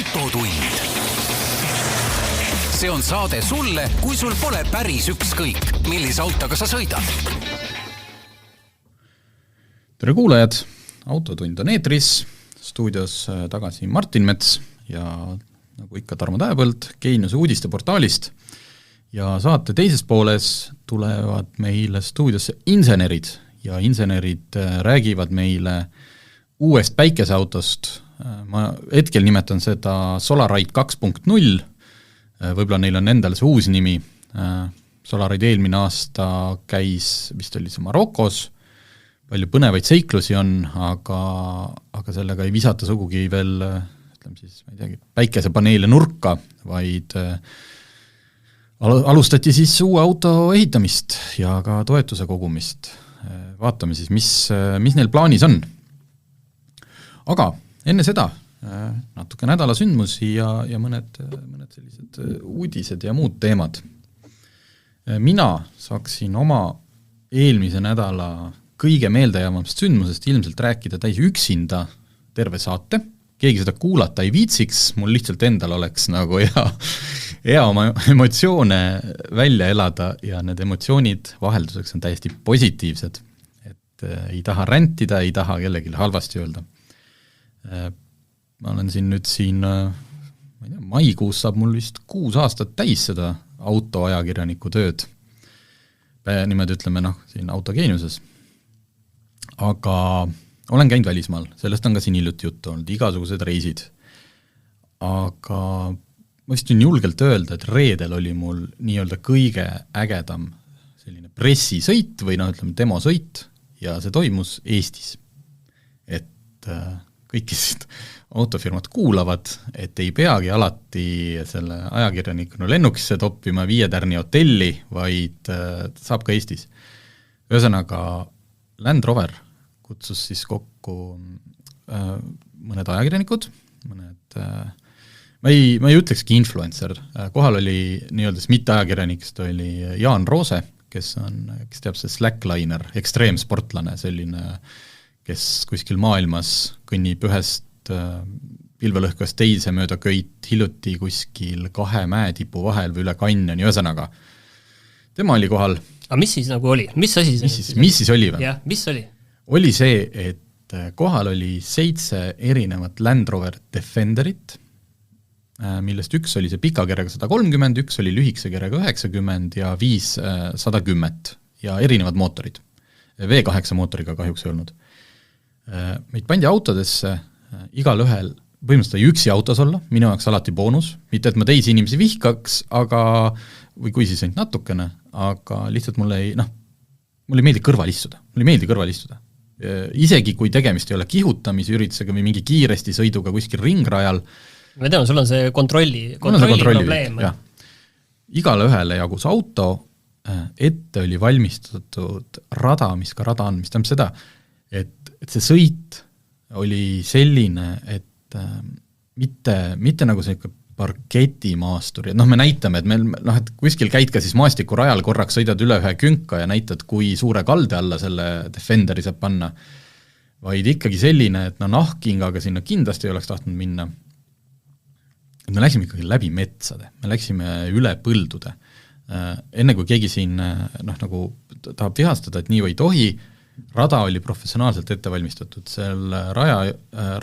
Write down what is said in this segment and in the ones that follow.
Autotund. See on saade sulle, kui sul pole päris ükskõik, millise autoga sa sõidad. Tere kuulajad, Autotund on eetris, stuudios tagasi Martin Mets ja nagu ikka Tarmo Tähepõld Geeniuse uudisteportaalist. Ja saate teises pooles tulevad meile stuudiosse insenerid ja insenerid räägivad meile uuest päikeseautost. Ma hetkel nimetan seda Solarite 2.0, võib-olla neil on endal see uus nimi. Solarite eelmine aasta käis, vist oli see Marokos, palju põnevaid seiklusi on, aga sellega ei visata sugugi veel, ütleme siis, ma ei teagi, päikesepaneele nurka, vaid alustati siis uue auto ehitamist ja ka toetuse kogumist. Vaatame siis, mis neil plaanis on. Aga enne seda natuke nädala sündmusi ja mõned sellised uudised ja muud teemad. Mina saaksin oma eelmise nädala kõige meeldejäävamast sündmusest ilmselt rääkida täis üksinda terve saate. Keegi seda kuulata ei viitsiks, mul lihtsalt endal oleks nagu hea oma emotsioone välja elada ja need emotsioonid vahelduseks on täiesti positiivsed. Et ei taha räntida, ei taha kellelegi halvasti öelda. Ma olen siin ma ei tea, maikuus saab mul vist 6 aastat täis seda autoajakirjaniku tööd. Niimoodi ütleme, siin Autogeeniuses. Aga olen käinud välismaal, sellest on ka siin hiljuti juttu olnud, igasugused reisid. Aga ma vist võin julgelt öelda, et reedel oli mul nii-öelda kõige ägedam selline pressisõit või ütleme demosõit ja see toimus Eestis. Et kõikidest autofirmad kuulavad, et ei peagi alati selle ajakirjanikuna lennukisse toppima 5 tärni hotelli, vaid saab ka Eestis. Ühesõnaga, Land Rover kutsus siis kokku mõned ajakirjanikud, ma ei ütlekski influencer, kohal oli nii-öelda mitte ajakirjanikest oli Jaan Roose, kes teab see slackliner, ekstreemsportlane, selline kes kuskil maailmas kõnnib ühest pilvelõhkast teise mööda köit hiljuti kuskil 2 mäetipu vahel või üle kanjoni, ühesõnaga. Tema oli kohal. Aga mis siis nagu oli? Mis asi mis siis oli või? Jah, mis oli? Oli see, et kohal oli 7 erinevat Land Rover Defenderit, millest üks oli see pika kerega 130, üks oli lühikese kerega 90 ja 5 110 ja erinevad mootorid. V8 mootoriga kahjuks ei olnud. Meid pandi autodesse igal ühel, põhimõtteliselt üksi autos olla, minu jaoks alati boonus, mitte et ma teisi inimesi vihkaks, või kui siis ainult natukene, aga lihtsalt mulle ei meeldi kõrval istuda. Isegi kui tegemist ei ole kihutamise üritusega või mingi kiiresti sõiduga kuskil ringrajal. Ma tean, sul on see kontrolli probleem. Igale ühele jagus auto, ette oli valmistatud rada, mis tähendab seda, et see sõit oli selline, et mitte nagu see parketimaastur, et me näitame, et et kuskil käid ka siis maastikurajal korraks sõidad üle ühe künka ja näitad, kui suure kalde alla selle Defenderi saab panna, vaid ikkagi selline, et nahkkingaga sinna kindlasti ei oleks tahtnud minna. Me läksime ikkagi läbi metsade, me läksime üle põldude. Enne kui keegi siin nagu tahab vihastada, et nii või tohi, rada oli professionaalselt ette valmistatud, seal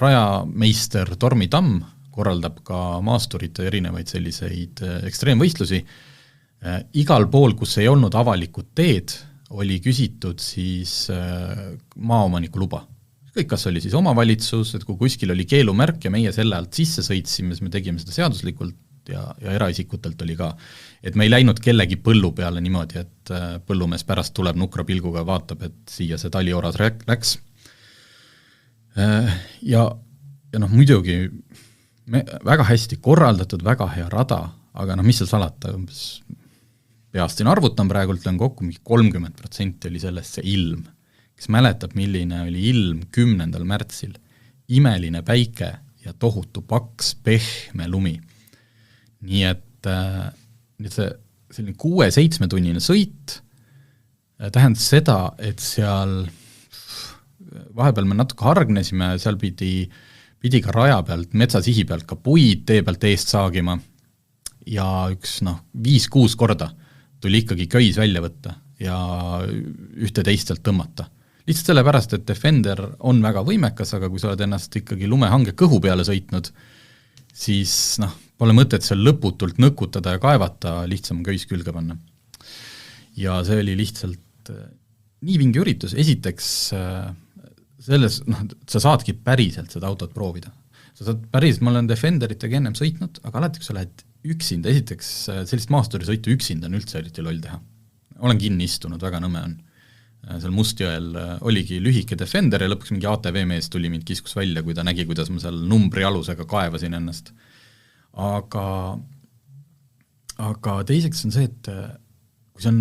rajameister Tormi Tamm korraldab ka maasturite erinevaid selliseid ekstreemvõistlusi. Igal pool, kus ei olnud avalikud teed, oli küsitud siis maaomaniku luba. Kõik, kas oli siis omavalitsus, et kui kuskil oli keelumärk ja meie selle alt sisse sõitsime, siis me tegime seda seaduslikult ja eraisikutelt oli ka. Et me ei läinud kellegi põllu peale niimoodi, et põllumees pärast tuleb nukra pilguga ja vaatab, et siia see talioras läks. Ja muidugi väga hästi korraldatud, väga hea rada, aga mis seal salata, peast siin arvutan praegu, ütlen kokku, 30% oli sellest see ilm. Kes mäletab, milline oli ilm 10. märtsil, imeline päike ja tohutu paks pehme lumi. Nii et see selline 6-7 tunnine sõit tähendas seda, et seal vahepeal me natuke hargnesime, seal pidi pidi ka raja pealt, metsasihi pealt ka puid tee pealt eest saagima ja üks 5-6 korda tuli ikkagi köis välja võtta ja ühte teistelt tõmmata. Lihtsalt sellepärast, et Defender on väga võimekas, aga kui sa oled ennast ikkagi lumehange kõhu peale sõitnud, siis pole mõtet seal lõputult nõkutada ja kaevata, lihtsam köis külge panna. Ja see oli lihtsalt nii vinge üritus, esiteks selles, sa saadki päriselt seda autot proovida. Sa saad päriselt, ma olen Defenderitega ennem sõitnud, aga alati, kui sa lähed üksinda, esiteks sellist maasturisõitu üksinda on üldse eriti loll teha. Olen kinni istunud, väga nõme on. Seal Mustjõel oligi lühike Defender ja lõpuks mingi ATV mees tuli mind kiskus välja, kui ta nägi, kuidas ma seal numbri alusega kaevasin ennast. Aga teiseks on see, et kui see on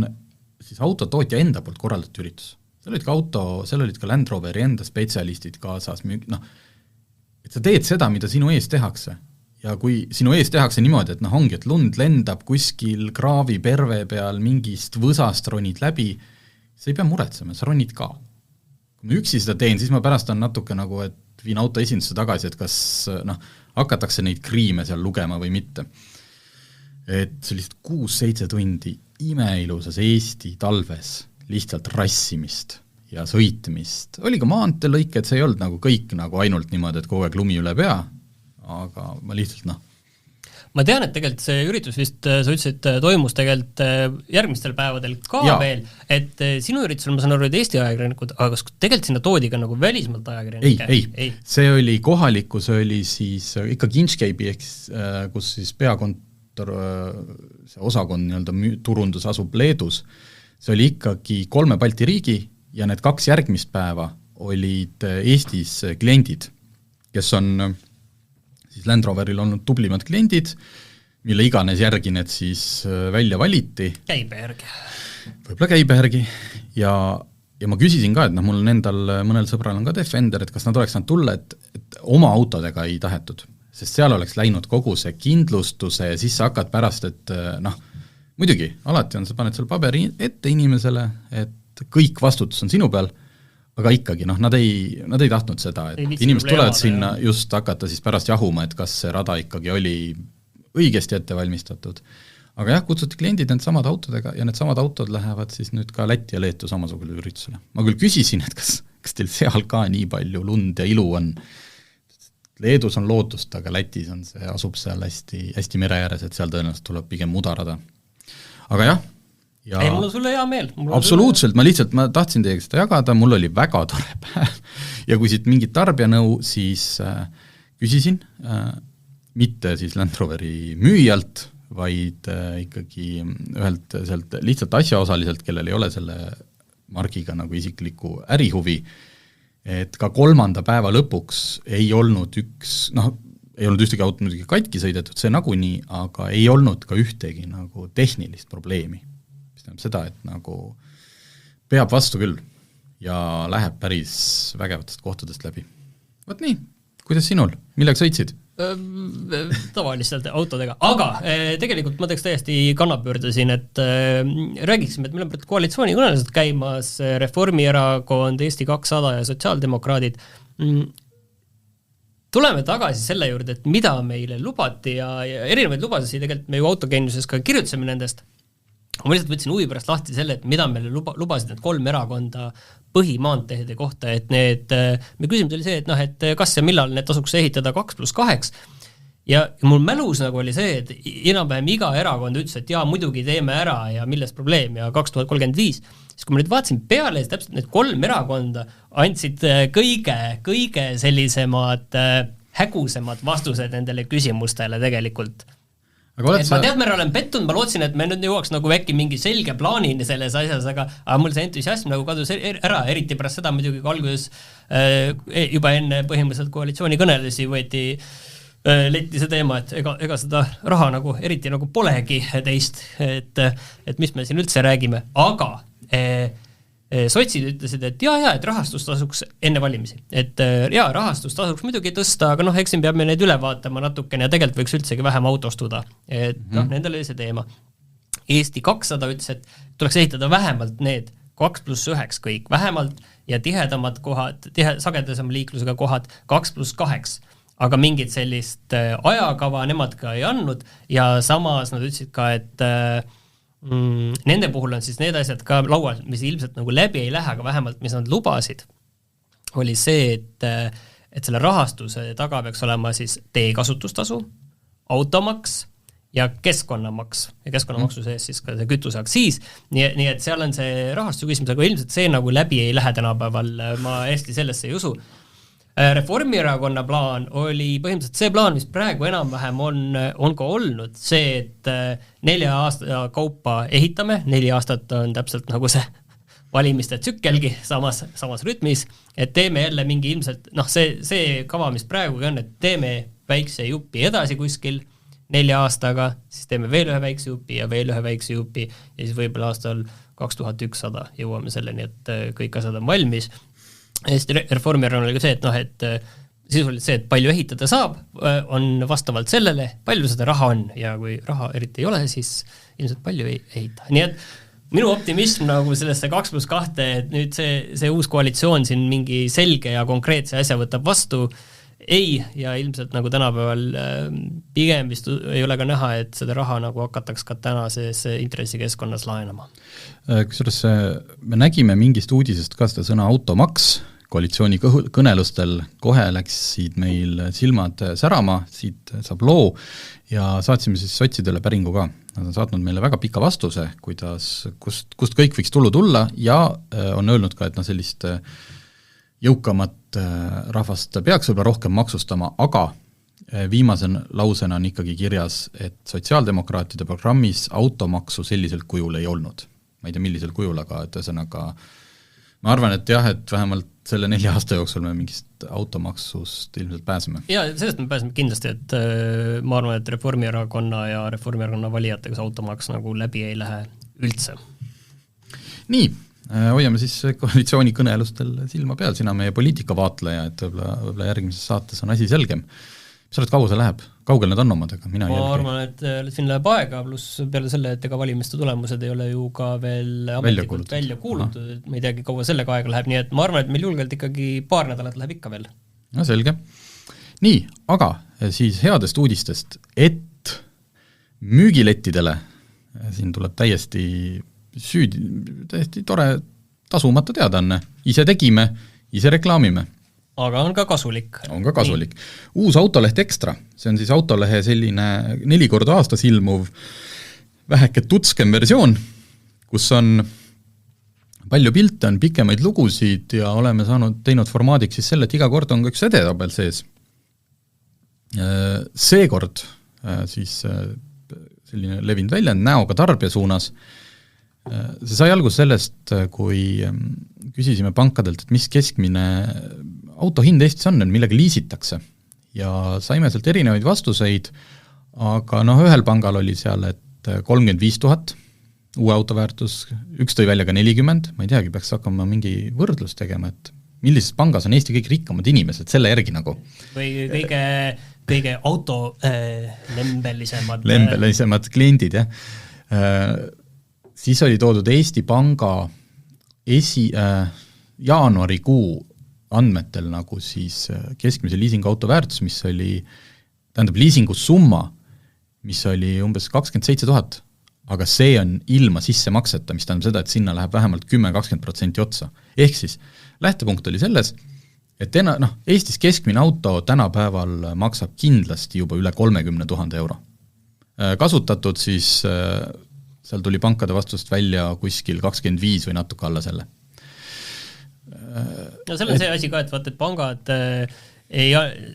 siis autotootja enda poolt korraldatud üritus, seal olid ka Land Roveri enda spetsialistid kaasas, et sa teed seda, mida sinu ees tehakse. Ja kui sinu ees tehakse niimoodi, et ongi, et lund lendab kuskil kraavi perve peal, mingist võsast ronid läbi, sa ei pea muretsema, sa ronid ka. Kui ma üksi seda teen, siis ma pärast on natuke et viin auto esindusse tagasi, et kas hakatakse neid kriime seal lugema või mitte. Et sellist 6-7 tundi imeilusas Eesti talves lihtsalt rassimist ja sõitmist. Oli ka maanteelõike, et see ei olnud kõik ainult niimoodi, et kogu aeg lumi üle pea, aga ma lihtsalt Ma tean, et tegelikult see üritus vist, sa ütlesid, toimus tegelikult järgmistel päevadel ka veel, et sinu üritusel ma saan aru, et Eesti ajakirjanikud, aga kas tegelikult sinna toodi ka välismalt ajakirjanikke? Ei. See oli kohaliku, see oli siis ikka Inchcape'i, kus siis peakontor, see osakond turundus asub Leedus, see oli ikkagi 3 Balti riigi ja need 2 järgmist päeva olid Eestis kliendid, kes on siis Land Roveril olnud tublimad kliendid, mille iganes järgi need siis välja valiti. Käibe järgi. Võib-olla käibe järgi. Ja ma küsisin ka, et mul endal mõnel sõbral on ka Defender, et kas nad oleks nad tulla, et oma autodega ei tahetud. Sest seal oleks läinud kogu see kindlustuse ja siis sa hakkad pärast, et muidugi, alati on, sa paned seal paberi ette inimesele, et kõik vastutus on sinu peal, aga ikkagi, nad ei tahtnud seda, et inimesed tulevad sinna just hakata siis pärast jahuma, et kas see rada ikkagi oli õigesti ette valmistatud. Aga jah, kutsuti kliendid need samad autodega ja need samad autod lähevad siis nüüd ka Lätti ja Leetu samasugusele üritusele. Ma küll küsisin, et kas teil seal ka nii palju lund ja ilu on. Leedus on lootust, aga Lätis on see, asub seal hästi, hästi mere ääres, et seal tõenäoliselt tuleb pigem mudarada. Aga jah, ja ei, mul on sulle hea meel. Absoluutselt, ma tahtsin teiega seda jagada, mul oli väga tore päev ja kui siit mingit tarbijanõu, siis küsisin, mitte siis Land Roveri müüjalt, vaid ikkagi ühelt sealt lihtsalt asjaosaliselt, kellel ei ole selle margiga isikliku ärihuvi, et ka 3. päeva lõpuks ei olnud ei olnud ühtegi auto muidugi katki sõidetud, see nagunii, aga ei olnud ka ühtegi tehnilist probleemi. Seda, et peab vastu küll ja läheb päris vägevatest kohtadest läbi. Võt nii, kuidas sinul? Millega sõitsid? Tavaliselt autodega, aga tegelikult ma teeks täiesti kannapöördasin, et räägiksime, et meil on koalitsiooni kõnelused käimas, Reformierakond, Eesti 200 ja sotsiaaldemokraadid. Tuleme tagasi selle juurde, et mida meile lubati ja erinevaid lubadusi tegelikult me ju autogeeniuses ka kirjutasime nendest. Ma lihtsalt võtsin huvi pärast lahti selle, et mida meile lubasid need 3 erakonda põhimaanteede kohta, et me küsimus oli see, et kas ja millal need tasuks ehitada 2+2 ja mul mälus oli see, et enam-vähem iga erakond ütles, et jaa, muidugi teeme ära ja milles probleem ja 2035, siis kui ma nüüd vaatasin peale, siis täpselt need 3 erakonda andsid kõige sellisemad hägusemad vastused nendele küsimustele tegelikult. Ma tead, olen pettunud, ma lootsin, et me nüüd jõuaks äkki mingi selge plaanini selles asjas, aga mul see entusiasm kadus ära, eriti pärast seda muidugi alguses juba enne põhimõtteliselt koalitsiooni kõnelusi võeti letti see teema, et ega seda raha eriti polegi teist, et mis me siin üldse räägime, aga sotsid ütlesid, et et rahastus tasuks enne valimisi. Et rahastus tasuks muidugi tõsta, aga eks siin peab me neid üle vaatama natukene ja tegelikult võiks üldsegi vähem autostuda. Et nendel oli see teema. Eesti 200 ütles, et tuleks ehitada vähemalt need 2+1 kõik, vähemalt ja tihedamad kohad, sagedasema liiklusega kohad 2+2. aga mingit sellist ajakava nemad ka ei andnud ja samas nad ütlesid ka, et nende puhul on siis need asjad ka laual, mis ilmselt nagu läbi ei lähe, aga vähemalt mis nad lubasid, oli see, et selle rahastuse taga peaks olema siis teekasutustasu, automaks ja keskkonnamaks ja keskkonnamaksu sees siis ka see kütuseaktsiis, nii et seal on see rahastuse küsimus, aga ilmselt see nagu läbi ei lähe tänapäeval, ma hästi sellesse ei usu. Reformierakonna plaan oli põhimõtteliselt see plaan, mis praegu enam-vähem on ka olnud, see, et 4 aasta kaupa ehitame, 4 aastat on täpselt nagu see valimiste tsükkelgi samas rütmis, et teeme jälle mingi ilmselt, see kava, mis praegugi on, et teeme väikse jupi edasi kuskil 4 aastaga, siis teeme veel ühe väikse jupi ja veel ühe väikse jupi ja siis võib-olla aastal 2100 jõuame selleni, et kõik asjad on valmis. Eesti Reformierakonnal oli ka see, et sisuliselt see, et palju ehitada saab, on vastavalt sellele, palju seda raha on ja kui raha eriti ei ole, siis ilmselt palju ei ehita. Nii et minu optimism nagu sellesse 2+2, et nüüd see uus koalitsioon siin mingi selge ja konkreetse asja võtab vastu, ei, ja ilmselt nagu tänapäeval pigem vist ei ole ka näha, et seda raha nagu hakataks ka tänases intressikeskkonnas laenama. Kusjuures me nägime mingist uudisest ka seda sõna automaks, koalitsiooni kõnelustel kohe läksid meil silmad särama, siit saab loo ja saatsime siis sotsidele päringu ka. Nad on saatnud meile väga pika vastuse, kust kõik võiks tulu tulla ja on öelnud ka, et sellist jõukamat rahvast peaks võib-olla rohkem maksustama, aga viimase lausena on ikkagi kirjas, et sotsiaaldemokraatide programmis automaksu sellisel kujul ei olnud. Ma ei tea, millisel kujul, aga et ühesõnaga ma arvan, et jah, et vähemalt selle 4 aasta jooksul me mingist automaksust ilmselt pääseme. Ja sellest me pääseme kindlasti, et ma arvan, et Reformierakonna ja Reformierakonna valijatega automaks nagu läbi ei lähe üldse. Nii, hoiame siis koalitsiooni kõnelustel silma peal, sina meie poliitikavaatleja, et võib-olla järgmises saates on asi selgem. Mis oled, kaua see läheb? Kaugel need on omadega? Ma arvan, et siin läheb aega, pluss peale selle, et ega valimiste tulemused ei ole ju ka veel ametlikult välja kuulutud, et ma ei teagi, kaua sellega aega läheb, nii et ma arvan, et meil julgelt ikkagi paar nädalat läheb ikka veel. No selge. Nii, aga siis headest uudistest, et müügilettidele, siin tuleb täiesti tore tasumata teadaanne, ise tegime, ise reklaamime. Aga on ka kasulik. On ka kasulik. Uus autoleht Ekstra, see on siis autolehe selline 4 korda aastas ilmuv väheke tutskem versioon, kus on palju pilte, on pikemaid lugusid ja oleme teinud formaadiks siis selle, et iga kord on ka üks edetabel sees. Seekord siis selline levinud väljend näoga tarbija suunas. See sai algus sellest, kui küsisime pankadelt, et mis keskmine autohind Eestis on, millega liisitakse. Ja saime sealt erinevaid vastuseid, aga ühel pangal oli seal, et 35 000 uue autoväärtus, üks tõi välja ka 40, ma ei teagi, peaks hakkama mingi võrdlus tegema, et millises pangas on Eesti kõik rikkamad inimesed, selle järgi nagu. Või kõige auto lembelisemad kliendid, jah. Siis oli toodud Eesti Panga jaanuarikuu andmetel nagu siis keskmise liisingu auto väärtus, mis oli, tähendab liisingusumma, mis oli umbes 27 000, aga see on ilma sissemakseta, mis tähendab seda, et sinna läheb vähemalt 10-20% otsa. Ehk siis lähtepunkt oli selles, et Eestis keskmine auto tänapäeval maksab kindlasti juba üle 30 000 euro. Kasutatud siis seal tuli pankade vastust välja kuskil 25 või natuke alla selle. No selle on see asi ka, et vaata, et pangad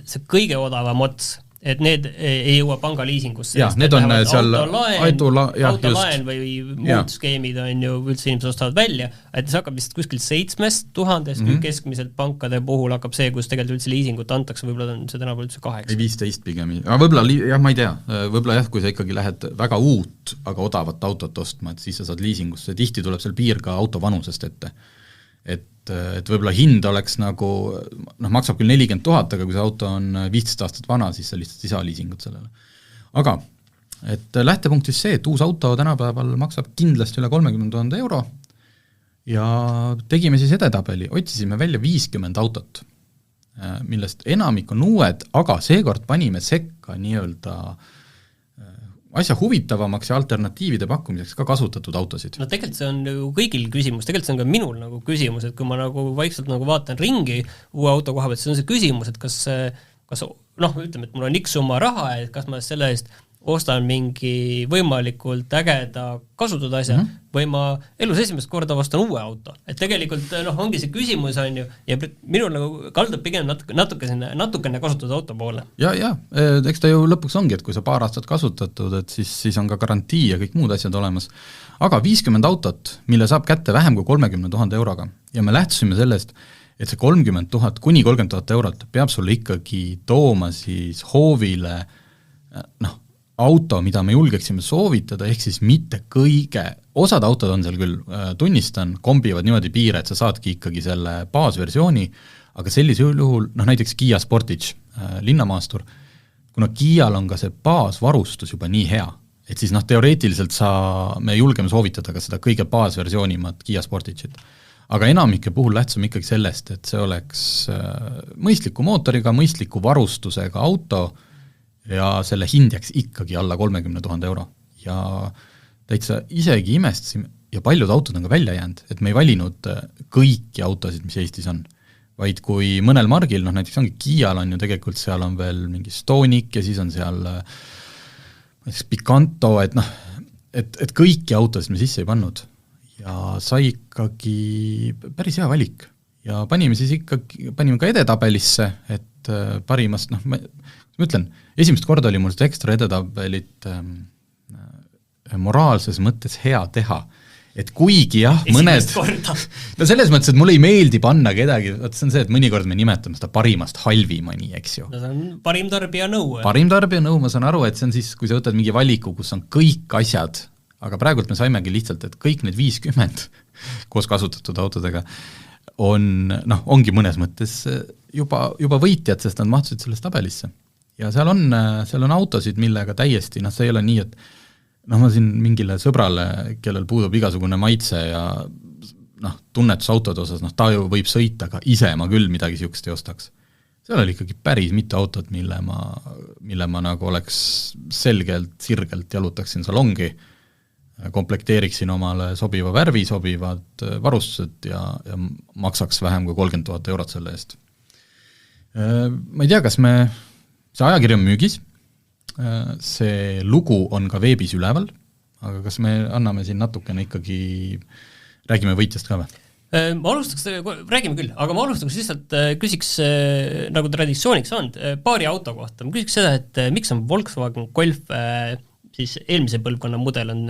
see kõige odavam ots, et need ei jõua panga liisingusse. Jah, need on seal autolaen või muud skeemid on ju üldse inimesed ostavad välja, et see hakkab vist kuskil 7000, keskmiselt pankade puhul hakkab see, kus tegelikult üldse liisingut antakse, võib-olla on see tänapäeval üldse 8. Ei 15 pigem, aga võib-olla, jah, ma ei tea, võib-olla jah, kui sa ikkagi lähed väga uut, aga odavat autot ostma, et siis sa saad liisingusse, tihti tuleb seal piir ka auto vanusest ette. Et võib-olla hind oleks nagu, maksab küll 40 000, aga kui see auto on 15 aastat vana, siis sa lihtsalt ei saa liisingut sellele. Aga, et lähtepunkt siis see, et uus auto tänapäeval maksab kindlasti üle 30 000 euro ja tegime siis edetabeli, otsisime välja 50 autot, millest enamik on uued, aga seekord panime sekka nii-öelda asja huvitavamaks ja alternatiivide pakkumiseks ka kasutatud autosid. No tegelikult see on ju kõigil küsimus, tegelikult see on ka minul nagu küsimus, et kui ma nagu vaikselt nagu vaatan ringi uue auto koha pealt, see on see küsimus, et kas ütleme, et mul on X summa raha, et kas ma selle eest ostan mingi võimalikult ägeda kasutatud asja või ma elus esimest korda ostan uue auto. Et tegelikult ongi see küsimus on ju, ja minul nagu kaldub pigem natukene kasutatud auto poole. Ja, eks ta ju lõpuks ongi, et kui sa paar aastat kasutatud, et siis on ka garantii ja kõik muud asjad olemas. Aga 50 autot, mille saab kätte vähem kui 30 000 euroga ja me lähtusime sellest, et see 30 000 kuni 30 000 eurot peab sulle ikkagi tooma siis hoovile auto, mida me julgeksime soovitada, ehk siis mitte osad autod on seal küll, tunnistan, kombivad niimoodi piire, et sa saadki ikkagi selle baasversiooni, aga sellisel juhul, näiteks Kia Sportage, linnamaastur, kuna Kial on ka see baasvarustus juba nii hea, et siis teoreetiliselt me julgeme soovitada ka seda kõige baasversioonimat Kia Sportage'it. Aga enamike puhul lähtsime ikkagi sellest, et see oleks mõistliku mootoriga, mõistliku varustusega auto, ja selle hind jääks ikkagi alla 30 000 euro. Ja täitsa isegi imestasime, ja paljud autod on ka välja jäänud, et me ei valinud kõiki autosid, mis Eestis on. Vaid kui mõnel margil, näiteks ongi Kial on ju tegelikult, seal on veel mingi Stonic ja siis on seal Picanto, et kõiki autosid me sisse ei pannud. Ja sai ikkagi päris hea valik. Ja panime ka edetabelisse, et parimast, ma ütlen, esimest korda oli mul seda ekstra edetabelit moraalses mõttes hea teha. Et kuigi jah, mõned... No selles mõttes, et mulle ei meeldi panna kedagi, see on see, et mõnikord me nimetame seda parimast halvimani, eks ju. No see on parim tarbija nõu. Parim tarbija nõu, ma saan aru, et see on siis, kui sa võtad mingi valiku, kus on kõik asjad, aga praegult me saimegi lihtsalt, et kõik need 50 koos kasutatud autodega ongi mõnes mõttes juba võitjad, sest nad mahtusid sellest tabelisse. Ja seal on autosid, millega täiesti, see ei ole nii, et ma siin mingile sõbrale, kellel puudub igasugune maitse ja tunnetus autode osas, ta ju võib sõita, aga ise ma küll midagi siukest ei ostaks. Seal oli ikkagi päris mitu autot, mille ma nagu oleks sirgelt jalutaksin salongi, komplekteeriksin omale sobiva värvi, sobivad varustused ja maksaks vähem kui 30 000 eurot selle eest. Ma ei tea, kas see ajakiri on müügis, see lugu on ka veebis üleval, aga kas me anname siin natukene ikkagi, räägime võitjast ka või? Ma räägime küll, aga ma alustaks lihtsalt, küsiks nagu traditsiooniks on, paari auto kohta. Ma küsiks seda, et miks on Volkswagen Golf, siis eelmise põlvkonna mudel on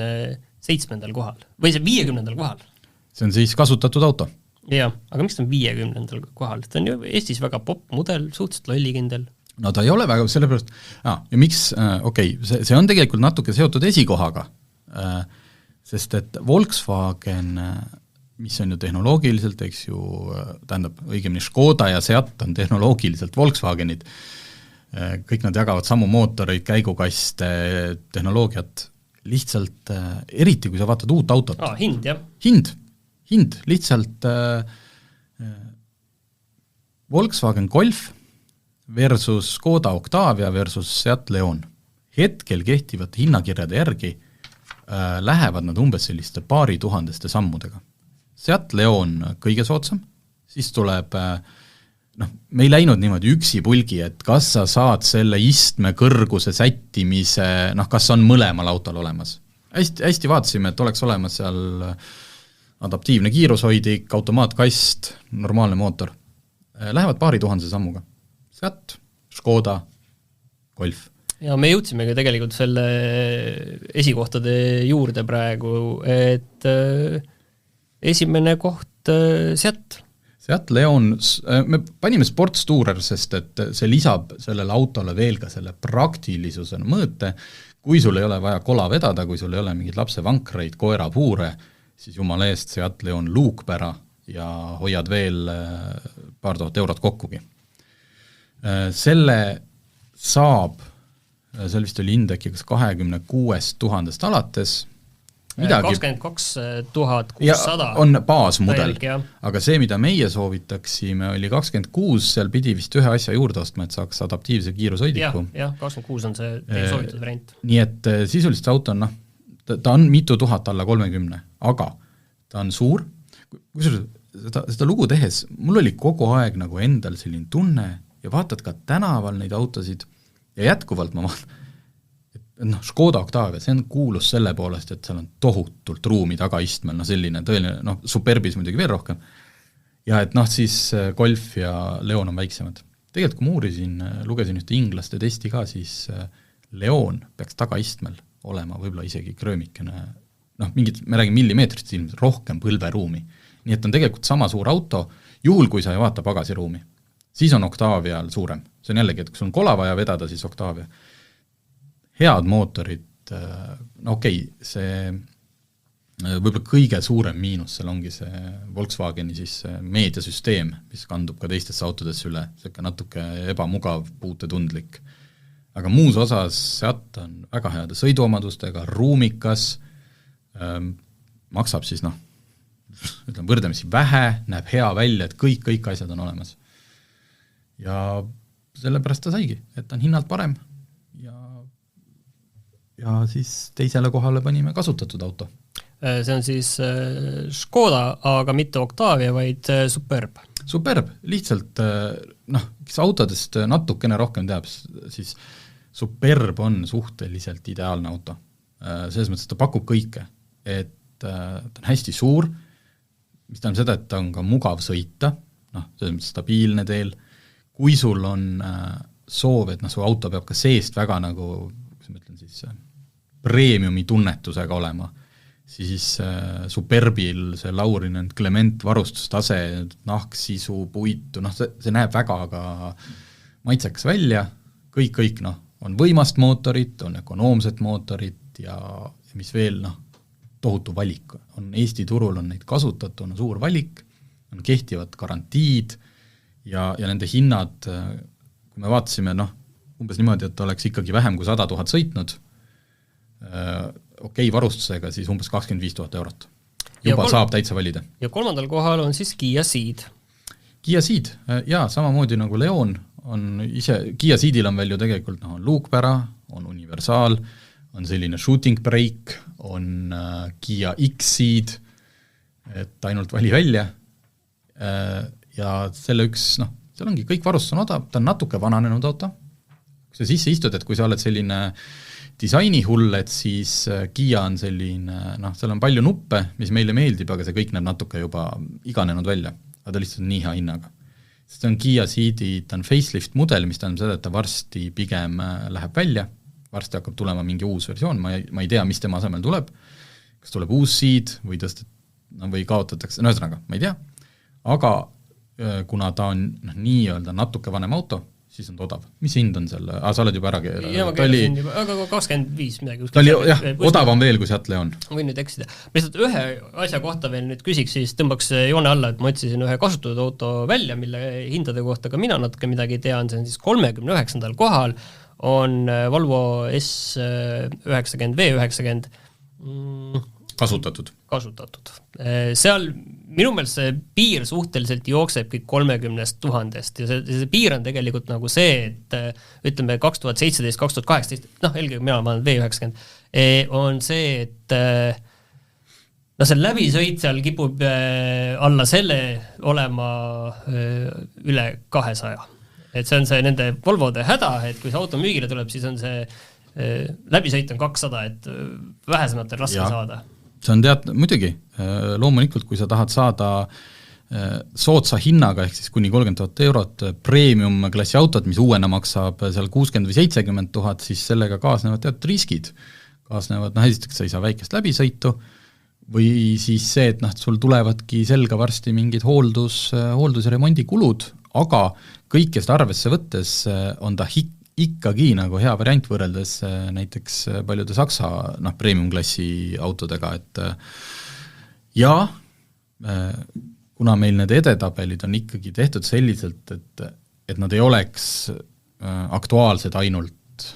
7. kohal või see 50. kohal? See on siis kasutatud auto. Jah, aga miks ta on 50. kohal? Ta on ju Eestis väga popp mudel, suhteliselt lollikindel. No ta ei ole väga, sellepärast, ja miks, see on tegelikult natuke seotud esikohaga, sest et Volkswagen, mis on ju tehnoloogiliselt, eks ju, tähendab, õigemini Škoda ja Seat on tehnoloogiliselt Volkswagenid, kõik nad jagavad samu mootoreid, käigukaste, tehnoloogiat, lihtsalt, eriti kui sa vaatad uut autot. Hind, jah. Hind, lihtsalt Volkswagen Golf versus Škoda Octavia versus Seat Leon. Hetkel kehtivate hinnakirjade järgi lähevad nad umbes selliste 2000 sammudega. Seat Leon kõige soodsam, siis tuleb, me ei läinud niimoodi üksi pulgi, et kas sa saad selle istme kõrguse sättimise, kas on mõlemal autol olemas. Hästi vaatasime, et oleks olemas seal adaptiivne kiirushoidik, automaatkast, normaalne mootor. Lähevad 2000 sammuga. Seat, Škoda, Golf. Ja me jõudsimegi tegelikult selle esikohtade juurde praegu, et esimene koht Seat. Seat Leon, me panime Sportstourer, sest et see lisab sellele autole veel ka selle praktilisuse mõõte, kui sul ei ole vaja kola vedada, kui sul ei ole mingid lapsevankreid, koerapuure, siis jumala eest Seat Leon luukpära ja hoiad veel paar tuhat eurot kokkugi. Selle saab, seal vist oli indeki kas 26 000 alates midagi 22 600 on baasmudel, täielik, aga see, mida meie soovitaksime, oli 26, seal pidi vist ühe asja juurde ostma, et saaks adaptiivse kiirushoidiku. Jah, 26 on see teie soovitud variant. Nii et sisuliselt auto on, ta on mitu tuhat alla 30, aga ta on suur, seda lugu tehes, mul oli kogu aeg nagu endal selline tunne ja vaatad ka tänaval neid autosid ja jätkuvalt ma vaatan, Škoda Octavia, see on kuulus selle poolest, et seal on tohutult ruumi tagaistmel, selline tõeline, Superbis muidugi veel rohkem, ja et siis Golf ja Leon on väiksemad. Tegelikult kui ma uurisin, lugesin ühte inglaste testi ka, siis Leon peaks tagaistmel olema võib-olla isegi kröömikene, mingid, me räägime millimeetrist ilmselt, rohkem põlveruumi. Nii et on tegelikult sama suur auto, juhul kui sa ei vaata pagasiruumi, siis on Octavial suurem. See on jällegi, et kui sul on kola vaja vedada, siis Octavia. Head mootorid, see võib-olla kõige suurem miinus, seal ongi see Volkswageni siis meediasüsteem, mis kandub ka teistesse autodesse üle, see natuke ebamugav, puutetundlik. Aga muus osas Seat on väga heade sõiduomadustega, ruumikas, maksab siis ütleme võrdlemisi vähe, näeb hea välja, et kõik asjad on olemas. Ja sellepärast ta saigi, et ta on hinnalt parem ja siis teisele kohale panime kasutatud auto. See on siis Škoda, aga mitte Octavia, vaid Superb. Superb, lihtsalt, kes autodest natukene rohkem teab, siis Superb on suhteliselt ideaalne auto. Selles mõttes, ta pakub kõike, et ta on hästi suur, mis tähendab seda, et ta on ka mugav sõita, selles mõttes stabiilne teel, kui sul on soov, et su auto peab ka seest väga kuidas ma ütlen siis, premiumi tunnetusega olema, siis Superbil see Laurinen Clement varustustase, nahksisu, puitu, see näeb väga ka maitsekas välja, kõik on võimast mootorit, on ökonoomset mootorit ja mis veel, tohutu valik. On Eesti turul on neid kasutatud, on suur valik, on kehtivad garantiid ja nende hinnad, kui me vaatasime, umbes niimoodi, et oleks ikkagi vähem kui 100 000 sõitnud, varustusega, siis umbes 25 000 eurot. Juba saab täitsa valida. Ja 3. kohal on siis Kia Ceed. Kia Ceed, samamoodi nagu Leon, on ise, Kia Ceedil on veel ju tegelikult on luukpära, on universaal, on selline shooting brake, on Kia X-Ceed, et ainult vali välja ja selle üks, seal ongi kõik varustus on odav, ta on natuke vananenud auto, kui sa sisse istud, et kui sa oled selline disainihull, et siis Kia on selline, seal on palju nuppe, mis meile meeldib, aga see kõik näeb natuke juba iganenud välja, aga ta lihtsalt on nii hea hinnaga. See on Kia Ceedi, ta on facelift mudel, mis tähendab seda, et ta varsti pigem läheb välja, varsti hakkab tulema mingi uus versioon, ma ei tea, mis tema asemel tuleb, kas tuleb uus Ceed või kaotatakse, ühesõnaga, ma ei tea, aga kuna ta on nii-öelda natuke vanem auto, siis on ta odav. Mis hind on seal? Sa oled juba ära keeranud. Jah, ma keerasin juba, aga 25 midagi. Ta oli, odavam veel kui Seat Leon. Võin nüüd eksida. Ma lihtsalt ühe asja kohta veel nüüd küsiks, siis tõmbaks joone alla, et ma otsisin ühe kasutatud auto välja, mille hindade kohta ka mina natuke midagi tean, see on siis 39. kohal, on Volvo S90 V90 kasutatud. Seal minu meelest see piir suhteliselt jooksebki 30 000 ja see piir on tegelikult nagu see, et ütleme 2017-2018, eelkõige mina olen V90, on see, et see läbisõit seal kipub alla selle olema üle 200. Et see on see nende Volvode häda, et kui see auto müügile tuleb, siis on see läbisõit on 200, et vähesematel raske saada. See on muidugi, loomulikult, kui sa tahad saada soodsa hinnaga, ehk siis kuni 30 000 eurot premium klassi autot, mis uuena maksab seal 60 või 70 000, siis sellega kaasnevad teatud riskid. Esiteks sa ei saa väikest läbisõitu, või siis see, et sul tulevadki selga varsti mingid hooldus- ja remondikulud, aga kõikest arvesse võttes on ta ikkagi nagu hea variant võrreldes näiteks paljude Saksa premium-klassi autodega, et kuna meil need edetabelid on ikkagi tehtud selliselt, et nad ei oleks aktuaalsed ainult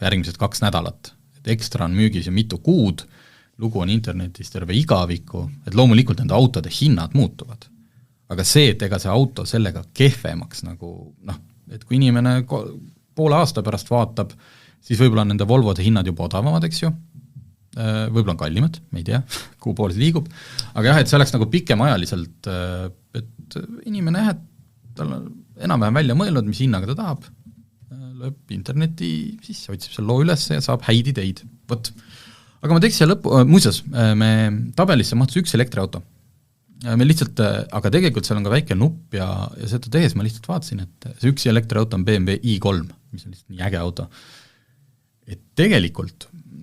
järgmised 2 nädalat, et ekstra on müügis ja mitu kuud, lugu on internetis terve igaviku, et loomulikult nende autode hinnad muutuvad. Aga see, et ega see auto sellega kehvemaks nagu noh, et kui inimene poole aasta pärast vaatab, siis võib-olla on nende Volvode hinnad juba odavamad, eks ju, võib-olla on kallimad, me ei tea, kuhu poole see liigub, aga jah, et see oleks nagu pikemaajaliselt, et inimene jah, et tal on enam-vähem välja mõelnud, mis hinnaga ta tahab, lööb interneti sisse, otsib selle loo üles ja saab häid ideid. Võt. Aga ma teeks siia lõppu, muuseas, me tabelisse mahtus üks elektriauto. Me lihtsalt, aga tegelikult seal on ka väike nupp ja seda tehes ma lihtsalt vaatasin, et see üks elektriauto on BMW i3, mis on lihtsalt nii äge auto. Et tegelikult,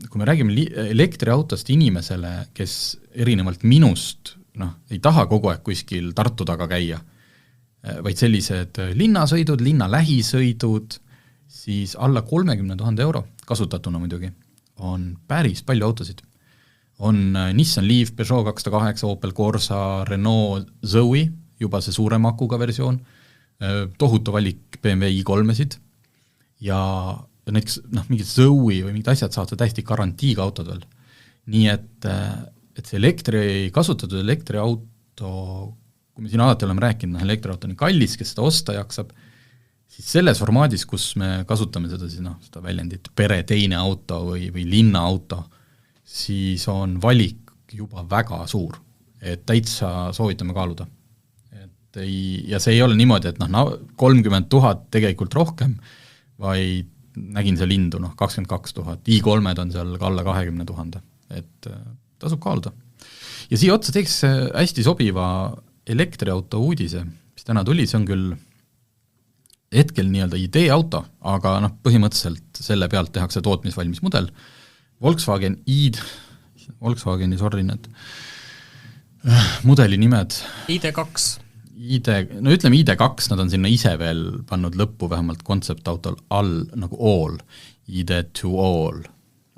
kui me räägime elektriautost inimesele, kes erinevalt minust ei taha kogu aeg kuskil Tartu taga käia, vaid sellised linnasõidud, linna lähisõidud, siis alla 30 000 euro, kasutatuna muidugi, on päris palju autosid. On Nissan Leaf, Peugeot 208, Opel Corsa, Renault Zoe, juba see suurema akuga versioon, tohutu valik BMW i3-sid ja näiteks mingid Zoe või mingid asjad saavad täiesti garantiiga autod veel. Nii et see kasutatud elektriauto, kui me siin alati oleme rääkinud, elektriauto on kallis, kes seda osta jaksab, siis selles formaadis, kus me kasutame seda, siis seda väljendit pere teine auto või linnaauto, siis on valik juba väga suur, et täitsa soovitame kaaluda. Ja see ei ole niimoodi, et 30 000 tegelikult rohkem, vaid nägin seal lindu, 22 000, i3-d on seal alla 20 000, et tasub kaaluda. Ja siia otsa teeks hästi sobiva elektriauto uudise, mis täna tuli, see on küll hetkel nii-öelda ideeauto, aga põhimõtteliselt selle pealt tehakse tootmisvalmis mudel. Volkswageni, sorry, need mudeli nimed. ID2. Ütleme ID2, nad on sinna ise veel pannud lõppu vähemalt kontseptautol all nagu all, ID to all,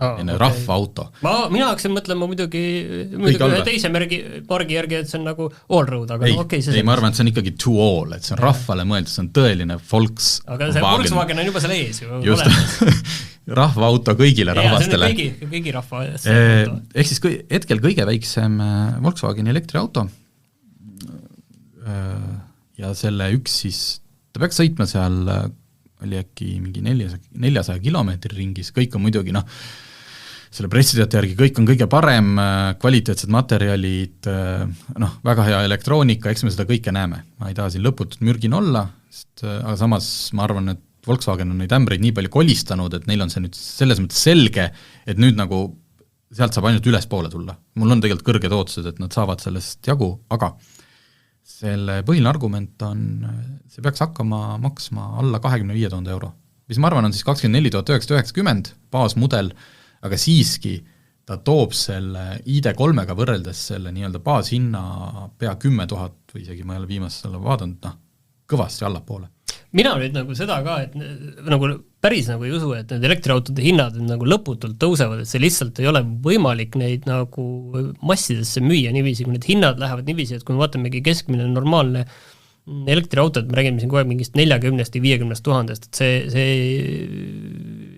rahvaauto. Mina hakkasin mõtlema muidugi ühe teise margi järgi, et see on nagu all road, aga ei, ma arvan, et see on ikkagi to all, et see on rahvale mõeldud, see on tõeline Volkswagen. Aga see Volkswagen on juba seal ees ju. Just, rahvaauto kõigile rahvastele. See on kõigi rahva ees. Ehk siis hetkel kõige väiksem Volkswageni elektriauto, ja selle üks siis, ta peaks sõitma seal, oli äkki mingi 400 kilomeetri ringis, kõik on muidugi, selle pressiteate järgi kõik on kõige parem, kvaliteetsed materjalid, väga hea elektroonika, eks me seda kõike näeme. Ma ei taha siin lõputut mürgin olla, aga samas ma arvan, et Volkswagen on neid ämbreid nii palju kolistanud, et neil on see nüüd selles mõttes selge, et nüüd nagu sealt saab ainult üles poole tulla. Mul on tegelikult kõrged ootused, et nad saavad sellest jagu, aga selle põhiline argument on, see peaks hakkama maksma alla 25 000 euro, mis ma arvan on siis 24 990 baasmudel, aga siiski ta toob selle ID3-ga võrreldes selle nii-öelda baashinna pea 10 000 või isegi ma ei ole viimast selle vaadanud, kõvasti allapoole. Mina nüüd nagu seda ka, et nagu päris nagu ei usu, et need elektriautode hinnad nagu lõputult tõusevad, et see lihtsalt ei ole võimalik neid nagu massidesse müüa niiviisi, kui need hinnad lähevad niiviisi, et kui me vaatamegi keskmine normaalne elektriautod, me räägime siin kohe mingist 40 või 50 000, et see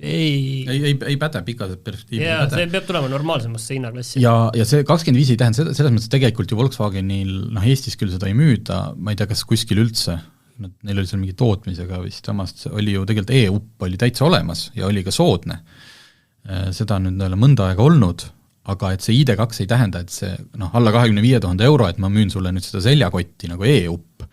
ei päde pikas perspektiivis. Jaa, see peab tulema normaalsemasse hinnaklassi. Ja see 25 ei tähenda selles mõttes tegelikult ju Volkswagenil, Eestis küll seda ei müüda, ma ei tea, kas kuskil üldse, neil oli seal mingi tootmisega vist, samast oli ju tegelikult e-up oli täitsa olemas ja oli ka soodne. Seda on nüüd mõnda aega olnud, aga et see ID2 ei tähenda, et see alla 25 000 euro, et ma müün sulle nüüd seda seljakotti nagu e-up.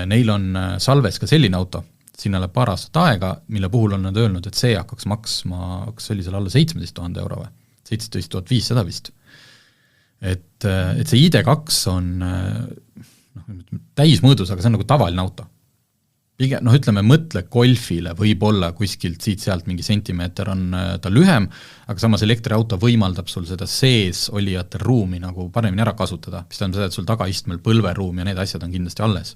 Neil on Salves ka selline auto, sinna läheb paar aastat aega, mille puhul on nad öelnud, et see hakkaks maksma, kas oli seal alla 17 000 euro või? 17 500 vist. Et see ID2 on täismõõdus, aga see on nagu tavaline auto. Pigem, ütleme, mõtle golfile, võib-olla kuskilt siit-sealt mingi sentimeeter on ta lühem, aga samas elektriauto võimaldab sul seda sees olijate ruumi nagu paremini ära kasutada, mis tähendab seda, et sul tagaistmel põlveruum ja need asjad on kindlasti alles.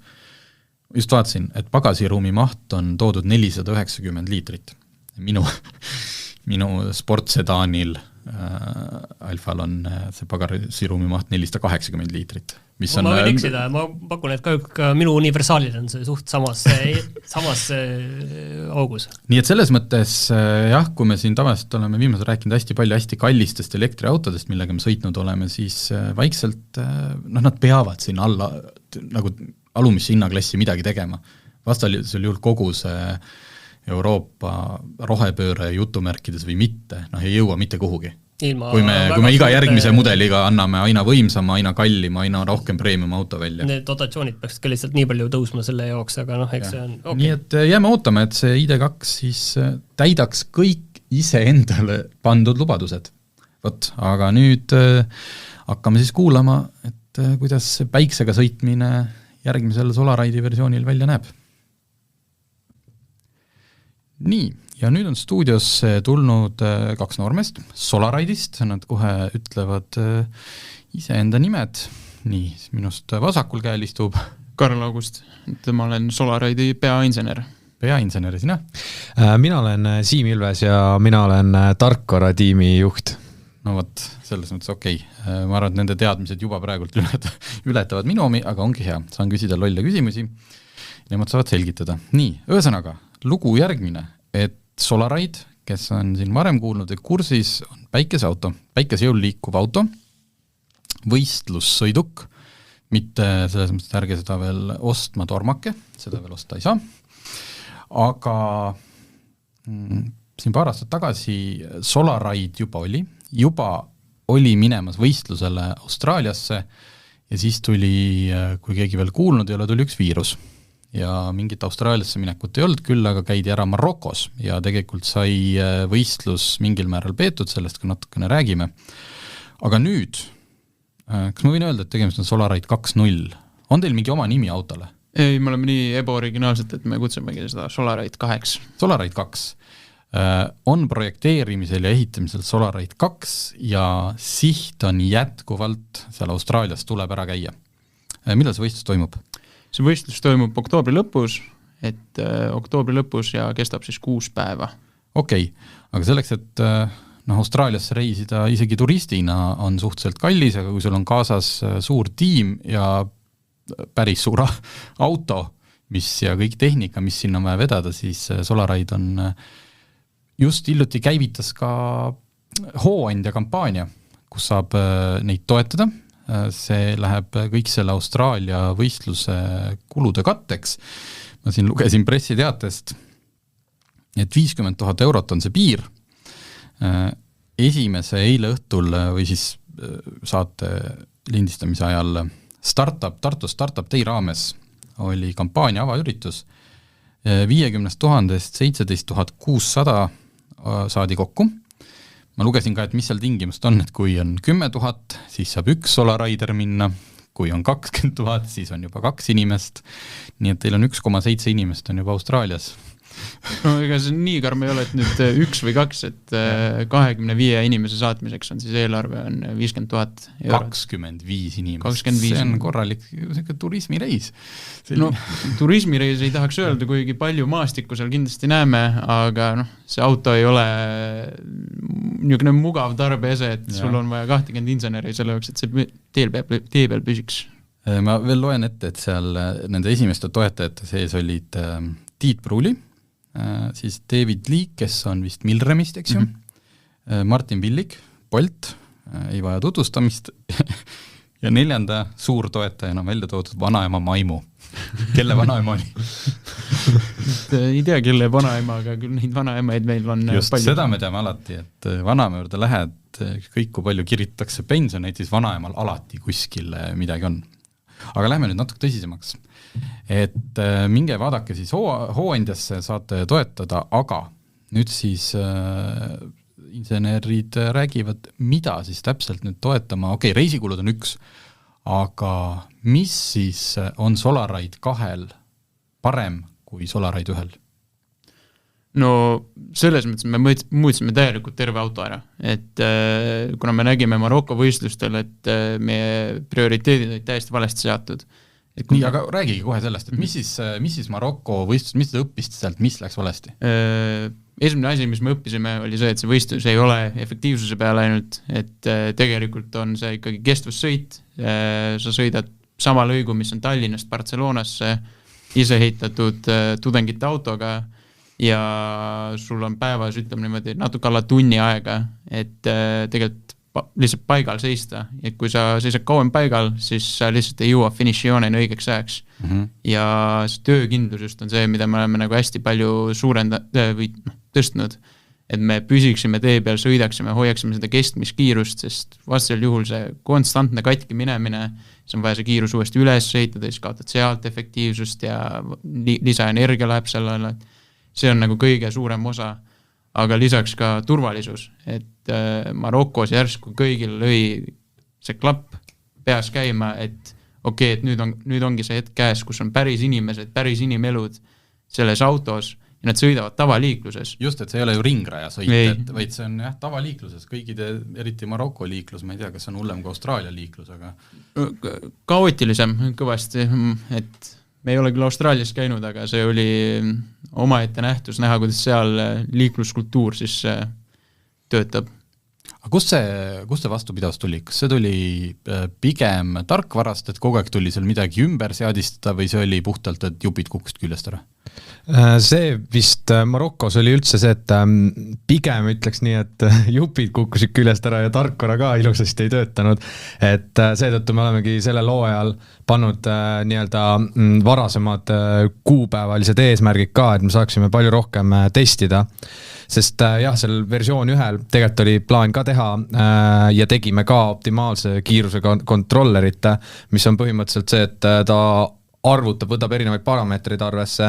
Just vaatasin, et pagasiruumi maht on toodud 490 liitrit. Minu sportsedaanil Alfal on see pagarsiruumi maht 480 liitrit, mis on... Ma võin eksida, ma pakun, et ka minu universaalil on see suht samas augus. Nii et selles mõttes, jah, kui me siin tavaliselt oleme viimasel rääkinud hästi palju hästi kallistest elektriautodest, millega me sõitnud oleme, siis vaikselt, nad peavad siin alla nagu alumisse hinnaklassi midagi tegema. Vastasel juhul kogu see Euroopa rohepööre jutumärkides või mitte, ei jõua mitte kuhugi. Kui me iga järgmise mudeliga anname aina võimsama, aina kallima, aina rohkem premium auto välja. Need dotatsioonid peaks ka lihtsalt nii palju tõusma selle jaoks, aga eks see on okay. Nii et jääme ootama, et see ID2 siis täidaks kõik ise endale pandud lubadused. Aga nüüd hakkame siis kuulama, et kuidas päiksega sõitmine järgmisel Solaride'i versioonil välja näeb. Nii, ja nüüd on stuudios tulnud kaks noormest Solaride'ist, nad kohe ütlevad iseenda nimed. Nii, minust vasakul käel istub Karl August, et ma olen Solaride'i peainsener. Peainsener, sina? Mina olen Siim Ilves ja mina olen tarkvara tiimi juht. No võt, selles mõttes okei. Ma arvan, et nende teadmised juba praegult ületavad minu omi, aga ongi hea. Saan küsida lolle küsimusi. Nemad saavad selgitada. Nii, ühesõnaga, lugu järgmine, et Solaride, kes on siin varem kuulnud, et kursis on päikeseauto, päikesejõul liikuv auto, võistlussõiduk, mitte selles mõttes ärge seda veel ostma tormake, seda veel osta ei saa, aga siin paar aastat tagasi Solaride juba oli minemas võistlusele Austraaliasse ja siis tuli, kui keegi veel kuulnud ei ole, tuli üks viirus. Ja mingit Austraaliasse minekut ei olnud, küll aga käidi ära Marokos ja tegelikult sai võistlus mingil määral peetud, sellest ka natukene räägime. Aga nüüd, kas ma võin öelda, et tegemist on Solaride 2.0? On teil mingi oma nimi autole? Ei, me oleme nii ebaoriginaalselt, et me kutsumegi seda Solaride 2. Solaride 2. On projekteerimisel ja ehitamisel Solaride 2 ja siht on jätkuvalt seal Austraalias tuleb ära käia. Millal see võistlus toimub? See võistlus toimub oktoobri lõpus, ja kestab siis 6 päeva. Okei, aga selleks, et Austraaliasse reisida isegi turistina on suhteliselt kallis, aga kui sul on kaasas suur tiim ja päris suur auto, ja kõik tehnika, mis sinna on vaja vedada, siis Solaride on just hiljuti käivitas ka hooandja kampaania, kus saab neid toetada. See läheb kõik selle Austraalia võistluse kulude katteks. Ma siin lugesin pressiteatest, et 50 000 eurot on see piir. Esimese eile õhtul või siis saate lindistamise ajal Tartu Startup Day raames oli kampaania avaüritus. 50 000 17 600 saadi kokku. Ma lugesin ka, et mis seal tingimust on, et kui on 10 000, siis saab üks Solarider minna, kui on 20 000, siis on juba 2 inimest, nii et teil on 1,7 inimest on juba Austraalias. No ega see nii karm ei ole, et nüüd 1 või 2, et 25 inimese saatmiseks on siis eelarve on 50 000 eurot. 25 inimest, 25. See on korralik turismireis. No, turismireis ei tahaks öelda, kuigi palju maastikku seal kindlasti näeme, aga see auto ei ole niisugune mugav tarbeese, et sul on vaja 20 inseneri selle jaoks, et see tee peal püsiks. Ma veel loen ette, et seal nende esimeste toetajate sees olid Tiit Pruuli, siis David Leak, kes on vist Milremist, eks ju, Martin Villig, Bolt, ei vaja tutvustamist, ja 4. suurtoetajana välja toodud vanaema Maimu. Kelle vanaema oli? Ei tea, kelle vanaema, aga küll neid vanaemaid meil on just palju. Seda me teame alati, et vanaema juurde lähed, kõik kui palju kirjutatakse pensioneid, siis vanaemal alati kuskil midagi on. Aga lähme nüüd natuke tõsisemaks. Et minge vaadake siis hooandjasse saate toetada, aga nüüd siis insenerid räägivad, mida siis täpselt nüüd toetama, reisikulud on üks, aga mis siis on Solaride 2 parem kui Solaride 1? No selles mõttes me muutsime täielikult terve auto ära, et kuna me nägime Maroko võistlustel, et meie prioriteedid olid täiesti valesti seatud, nii, aga räägigi kohe sellest, et mis siis Maroko võistlus, mis te õppisite sealt, mis läks valesti? Esimene asi, mis me õppisime, oli see, et see võistlus ei ole efektiivsuse peale ainult, et tegelikult on see ikkagi kestvussõit, sa sõidad sama lõigu, mis on Tallinnast Barcelonasse, ise ehitatud tudengite autoga ja sul on päevas, ütleme niimoodi, natuke alla tunni aega, et tegelikult lihtsalt paigal seista, et kui sa seisad kauem paigal, siis sa lihtsalt ei jõua finišijooneni õigeks ajaks. Ja see töökindlus just on see, mida me oleme nagu hästi palju või tõstnud, et me püsiksime tee peal, sõidaksime, hoiaksime seda kestmiskiirust, sest vastasel juhul see konstantne katki minemine, siis on vaja see kiirus uuesti üles sõitada, siis kaotad sealt efektiivsust ja lisaenergia läheb sellele, see on nagu kõige suurem osa, aga lisaks ka turvalisus, et Marokos järsku kõigil lõi see klapp peas käima, et okei, et nüüd ongi see hetk käes, kus on päris inimesed, päris inimelud selles autos ja nad sõidavad tavaliikluses. Just, et see ei ole ju ringraja sõit, vaid see on tavaliikluses, kõigide, eriti Maroko liiklus, ma ei tea, kas see on hullem kui Austraalia liiklus, aga kaootilisem kõvasti, et me ei ole küll Austraalias käinud, aga see oli omaette nähtus näha, kuidas seal liikluskultuur siis töötab. Aga kust see vastupidavus tuli? Kas see tuli pigem tarkvarast, et kogu aeg tuli seal midagi ümber seadistada või see oli puhtalt, et jupid kukkusid küljest ära? See vist Marokos oli üldse see, et pigem ütleks nii, et jupid kukkusid küljest ära ja tarkvara ka ilusasti ei töötanud, et seetõttu me olemegi sellel hooajal pannud nii-öelda varasemad kuupäevalised eesmärgid ka, et me saaksime palju rohkem testida, sest jah, seal versioon 1 tegelikult oli plaan ka teha ja tegime ka optimaalse kiirusega kontrollerit, mis on põhimõtteliselt see, et ta võtab erinevaid parameetreid arvesse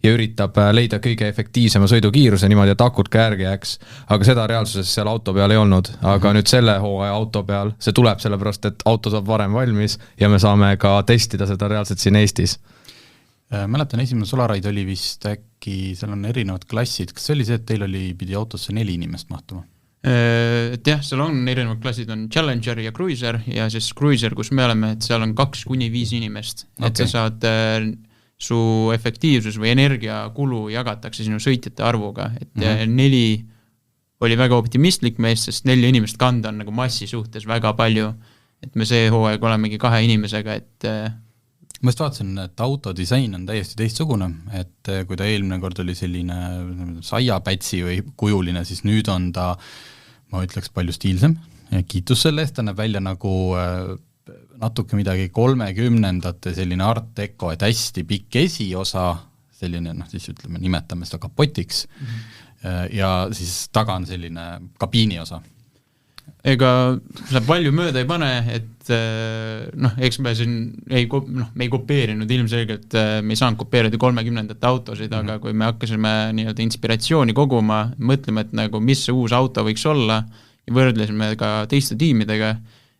ja üritab leida kõige efektiivsema sõidukiiruse niimoodi, et akud ka järgi jääks, aga seda reaalsuses seal auto peal ei olnud, aga nüüd selle hooaja auto peal see tuleb sellepärast, et auto saab varem valmis ja me saame ka testida seda reaalselt siin Eestis. Mäletan, esimene Solaraid oli vist äkki, seal on erinevad klassid, kas see oli see, et teil pidi autosse 4 inimest mahtuma? Et jah, seal on erinevad klassid, on Challenger ja Cruiser ja siis Cruiser, kus me oleme, et seal on 2-5 inimest, et sa saad su efektiivsus või energiakulu jagatakse sinu sõitjate arvuga, et 4 oli väga optimistlik meest, sest 4 inimest kanda on nagu massi suhtes väga palju, et me see hooaeg olemegi 2 inimesega, et ma just vaatasin, et autodisain on täiesti teistsugune, et kui ta eelmine kord oli selline saiapätsi või kujuline, siis nüüd on ta, ma ütleks, palju stiilsem. Kiitus selle eest, ta näeb välja nagu natuke midagi 30ndate selline art deco, et hästi pikk esiosa, selline, siis ütleme, nimetame seda kapotiks, ja siis taga on selline kabiini osa. Ega sa palju mööda ei pane, et eks me siin me ei kopeerinud ilmselgelt, me ei saanud kopeerida 30ndate autosid, aga kui me hakkasime nii-öelda inspiratsiooni koguma, mõtleme, et nagu mis see uus auto võiks olla ja võrdlesime ka teiste tiimidega,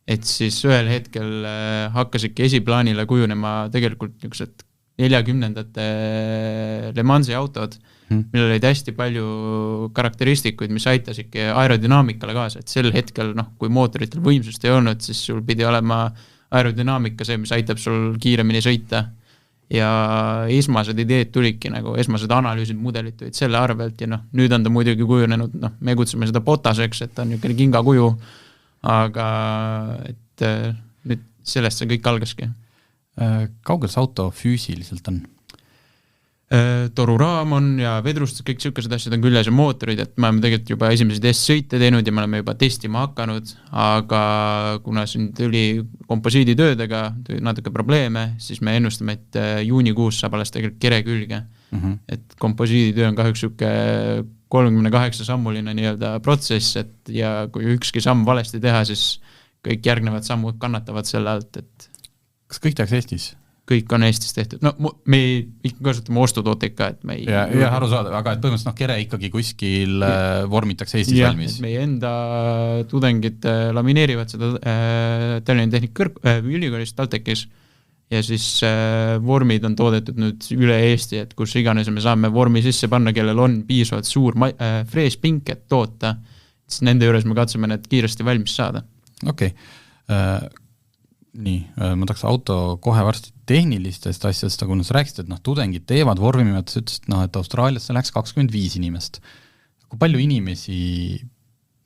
et siis ühel hetkel hakkasidki esiplaanile kujunema tegelikult niisugused 40ndate Le Mansi autod, millel olid hästi palju karakteristikuid, mis aitasidki aerodünaamikale kaasa, et sel hetkel, kui mootoritel võimsust ei olnud, siis sul pidi olema aerodünaamika see, mis aitab sul kiiremini sõita. Ja esmased ideed tulidki, esmased analüüsid, mudelid tulid selle arvelt ja nüüd on ta muidugi kujunenud, me kutsime seda Botaseks, et ta on niisugune kinga kuju, aga et nüüd sellest see kõik algaski. Kaugel see auto füüsiliselt on? Toruraam on ja vedrustus, kõik sellised asjad on küljes ja mootorid, et me oleme tegelikult juba esimesi testsõite teinud ja me oleme juba testima hakanud, aga kuna siin tuli komposiiditöödega natuke probleeme, siis me ennustame, et juunikuus saab alles tegelikult kere külge. Et komposiiditöö on kahjuks 38 sammuline nii-öelda protsess, et ja kui ükski samm valesti teha, siis kõik järgnevad sammud kannatavad selle alt, et kas kõik tehakse Eestis? Kõik on Eestis tehtud. Me ikka kasutame ostutooteid ka, et me ei... Ja aru saada, aga et põhimõtteliselt kere ikkagi kuskil vormitakse Eestis valmis. Meie enda tudengid lamineerivad seda Tallinna Tehnika ülikoolist TalTechis ja siis vormid on toodetud nüüd üle Eesti, et kus iganes me saame vormi sisse panna, kellel on piisavalt suur freespink, et toota, siis nende juures me katsume need kiiresti valmis saada. Okei. nii, ma tahaks auto kohe varsti tehnilistest asjadest, aga kuna sa rääkisid, et tudengid teevad vormimimetus, ütles, et Austraaliasse läks 25 inimest. Kui palju inimesi,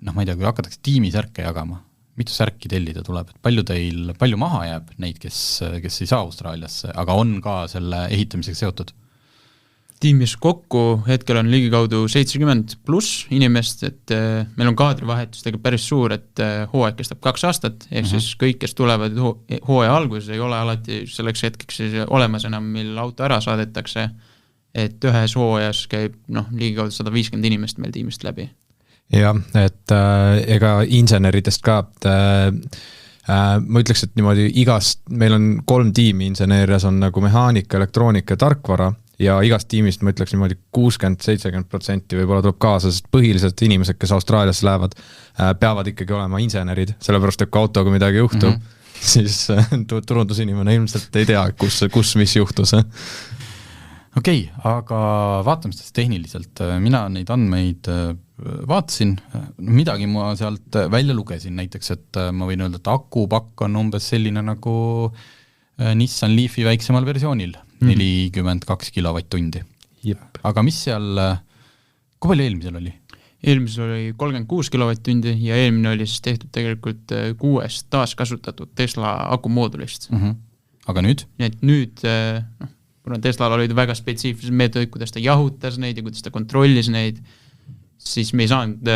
ma ei tea, kui hakatakse tiimisärke jagama, mitu särki tellida tuleb, et palju maha jääb neid, kes ei saa Austraaliasse, aga on ka selle ehitamisega seotud? Tiimis kokku hetkel on ligikaudu 70 pluss inimest, et meil on kaadrivahetus tegelikult päris suur, et hooaeg kestab 2 aastat, ehk siis kõik, kes tulevad hooaja alguses, ei ole alati selleks hetkeks olemas enam, mil auto ära saadetakse, et ühes hooajas käib ligikaudu 150 inimest meil tiimist läbi. Jah, et ega inseneridest ka, ma ütleks, et niimoodi meil on 3 tiimi inseneerias, on nagu mehaanika, elektroonika ja tarkvara, ja igast tiimist ma ütleks niimoodi 60-70% võib-olla tuleb kaasa, sest põhiliselt inimesed, kes Austraaliasse lähevad, peavad ikkagi olema insenerid, sellepärast, et kui autoga midagi juhtub, siis turundusinimene ilmselt ei tea, kus mis juhtus. Okei, aga vaatame siis tehniliselt. Mina neid andmeid vaatasin, midagi ma sealt välja lugesin, näiteks, et ma võin öelda, et akupakk on umbes selline nagu Nissan Leafi väiksemal versioonil, 42 kilovatt-tundi. Jep. Aga mis seal, kui palju eelmisel oli? Eelmisel oli 36 kilovatt-tundi ja eelmine oli siis tehtud tegelikult 6 taaskasutatud Tesla akumoodulist. Aga nüüd? Nii et nüüd, kuna Teslal olid väga spetsiifilised meetodid, kuidas ta jahutas neid ja kuidas ta kontrollis neid, siis me ei saanud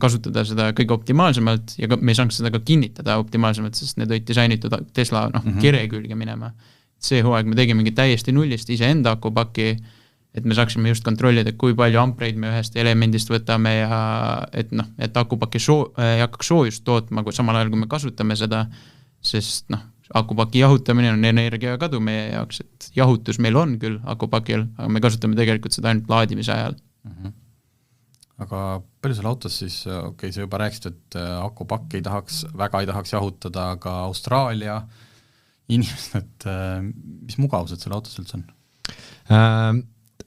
kasutada seda kõige optimaalsemalt ja me ei saanud seda ka kinnitada optimaalsemalt, sest need olid disainitud Tesla kere külge minema. See hooaeg me tegimegi täiesti nullist ise enda akupaki, et me saaksime just kontrollida, kui palju ampreid me ühest elemendist võtame ja et akupaki ei hakkaks soojust tootma, kui samal ajal, kui me kasutame seda, sest akupaki jahutamine on energia kadu meie jaoks, et jahutus meil on küll akupakil, aga me kasutame tegelikult seda ainult laadimise ajal. Aga palju seal autos siis, sa juba rääkisid, et akupakk väga ei tahaks jahutada, aga Austraalia inimesed, mis mugavused selle autos üldse on?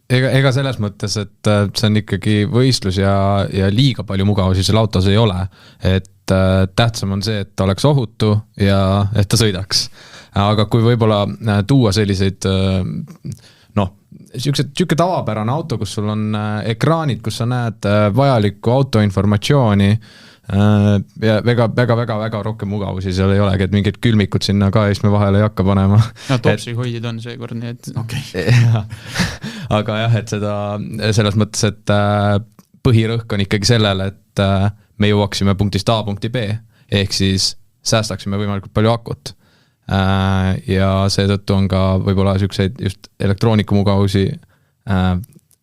Ega selles mõttes, et see on ikkagi võistlus ja liiga palju mugavusi selle autos ei ole, et tähtsam on see, et ta oleks ohutu ja et ta sõidaks. Aga kui võib-olla tuua selliseid siuke tavapärane auto, kus sul on ekraanid, kus sa näed vajalikku autoinformatsiooni ja väga rohkem mugavusi seal ei olegi, et mingid külmikud sinna ka istme vahele ei hakka panema. Topsi hoidid on seekord, nii et aga jah, et seda selles mõttes, et põhirõhk on ikkagi sellele, et me jõuaksime punktist A punkti B, ehk siis säästaksime võimalikult palju akut. Ja seetõttu on ka võib-olla selliseid just elektroonikamugavusi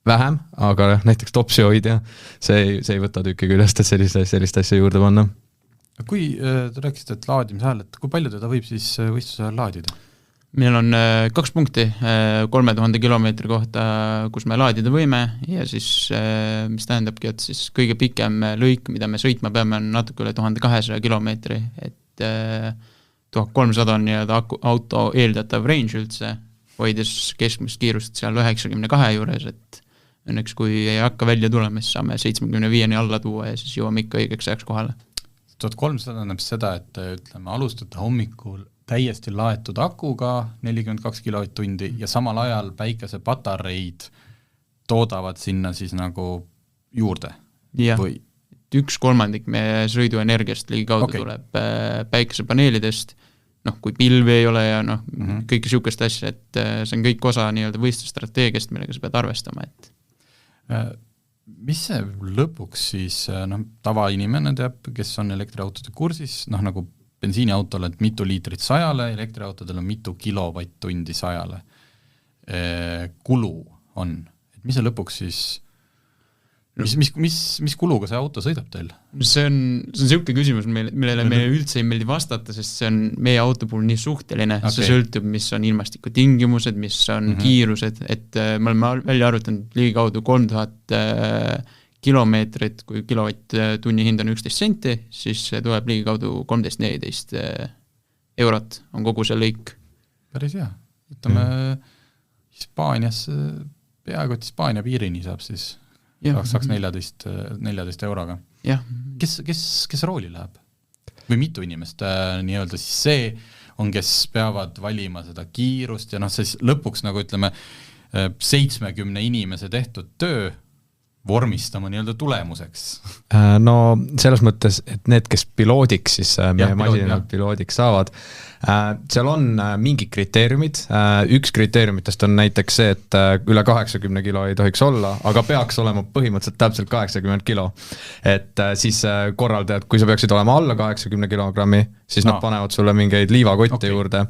vähem, aga näiteks topsi hoidja, see ei võta tükki küljest, et sellist asja juurde panna. Kui te rääkisite, et laadimise ajal, et kui palju teda võib siis võistluse ajal laadida? Meil on 2 punkti 3000 kilomeetri kohta, kus me laadida võime ja siis, mis tähendabki, et siis kõige pikem lõik, mida me sõitma peame, on natuke üle 1200 kilomeetri, et 1300 on auto eeldatav range üldse, hoides keskmist kiirust seal 92 juures, et õnneks kui ei hakka välja tulema, siis saame 75-ni alla tuua ja siis jõuame ikka õigeks ajaks kohale. 1300 tähendab seda, et ütleme, alustate hommikul täiesti laetud akuga 42 kilovatt-tundi ja samal ajal päikesepatareid toodavad sinna siis nagu juurde? Jah, 1/3 meie sõiduenergiast ligikaudu tuleb päikesepaneelidest, kui pilvi ei ole ja kõike siukest asja, et see on kõik osa võistlusstrateegiast, millega sa pead arvestama, et mis see lõpuks siis, tavainimene teab, kes on elektriautode kursis, nagu bensiiniautole, et mitu liitrit 100-le, elektriautodel on mitu kilovatt-tundi 100-le kulu on, et mis see lõpuks siis Mis kuluga see auto sõidab teil? See on siuke küsimus, millele meile üldse ei meeldi vastata, sest see on meie auto puhul nii suhteline, see sõltub, mis on ilmastiku tingimused, mis on kiirused, et me oleme välja arvutanud ligikaudu 3000 kilomeetrit, kui kilovatt-tunni hind on 11 senti, siis tuleb ligikaudu 13-14 eurot on kogu see lõik. Päris hea. Ütleme, Hispaanias, peaaegu et Hispaania piirini saab siis saaks 14 euroga. Jah. Kes rooli läheb? Või mitu inimest nii-öelda siis see on, kes peavad valima seda kiirust ja siis lõpuks nagu ütleme 70 inimese tehtud töö vormistama nii-öelda tulemuseks. No selles mõttes, et need, kes piloodiks siis meie masinad piloodiks saavad, seal on mingid kriteeriumid, üks kriteeriumitest on näiteks see, et üle 80 kilo ei tohiks olla, aga peaks olema põhimõtteliselt täpselt 80 kilo. Et siis korraldajad, kui sa peaksid olema alla 80 kilogrammi, siis nad panevad sulle mingeid liivakotte juurde,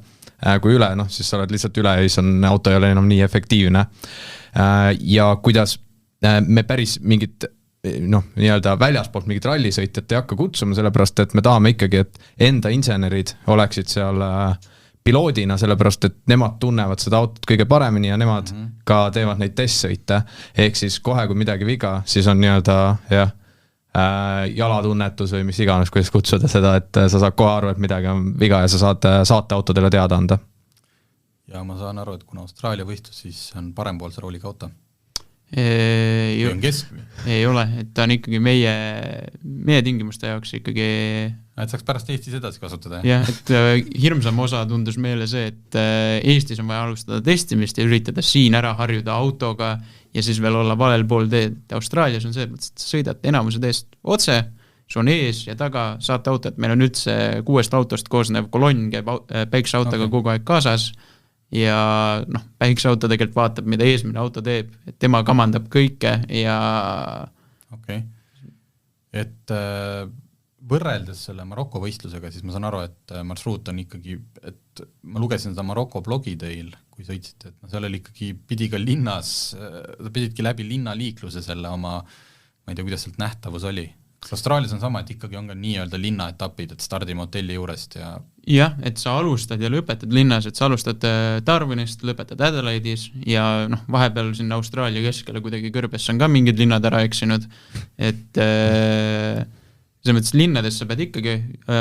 kui üle, siis sa oled lihtsalt üle ja siis auto ei ole enam nii efektiivne. Ja kuidas me päris mingit nii-öelda väljaspoolt mingit rallisõitjat ei hakka kutsuma, sellepärast et me tahame ikkagi, et enda insenerid oleksid seal piloodina, sellepärast et nemad tunnevad seda autot kõige paremini ja nemad ka teevad neid testsõite, ehk siis kohe kui midagi viga, siis on nii-öelda jalatunnetus või mis iganes, kuidas kutsuda seda, et sa saad kohe aru, et midagi on viga ja sa saad saateautodele teada anda. Ja ma saan aru, et kuna Austraalia võistlus, siis on parempoolse rooliga auto. Ei ole, et ta on ikkagi meie tingimuste jaoks ikkagi et saaks pärast Eestis edasi kasutada. Jah, et hirmsam osa tundus meile see, et Eestis on vaja alustada testimist ja üritada siin ära harjuda autoga ja siis veel olla valel pool teed. Austraalias on see, et sõidad enamuse teest otse, su on ees ja taga saate auto, et meil on üldse 6 autost koosnev kolonn käib päikseautoga kogu aeg kaasas ja päikseauto tegelikult vaatab, mida eesmine auto teeb, et tema kamandab kõike ja et võrreldes selle Maroko võistlusega, siis ma saan aru, et marsruut on ikkagi, et ma lugesin seda Maroko blogi teil, kui sõitsite, et seal oli ikkagi, pidi ka linnas, pididki läbi linnaliikluse selle oma, ma ei tea, kuidas sealt nähtavus oli. Austraalias on sama, et ikkagi on ka nii-öelda linnaetapid, et stardime hotelli juurest ja... Jah, et sa alustad ja lõpetad linnas, et sa alustad Darwinist, lõpetad Adelaide'is ja vahepeal sinna Austraalia keskele kuidagi kõrbesse on ka mingid linnad ära eksinud, et selles mõttes linnades sa pead ikkagi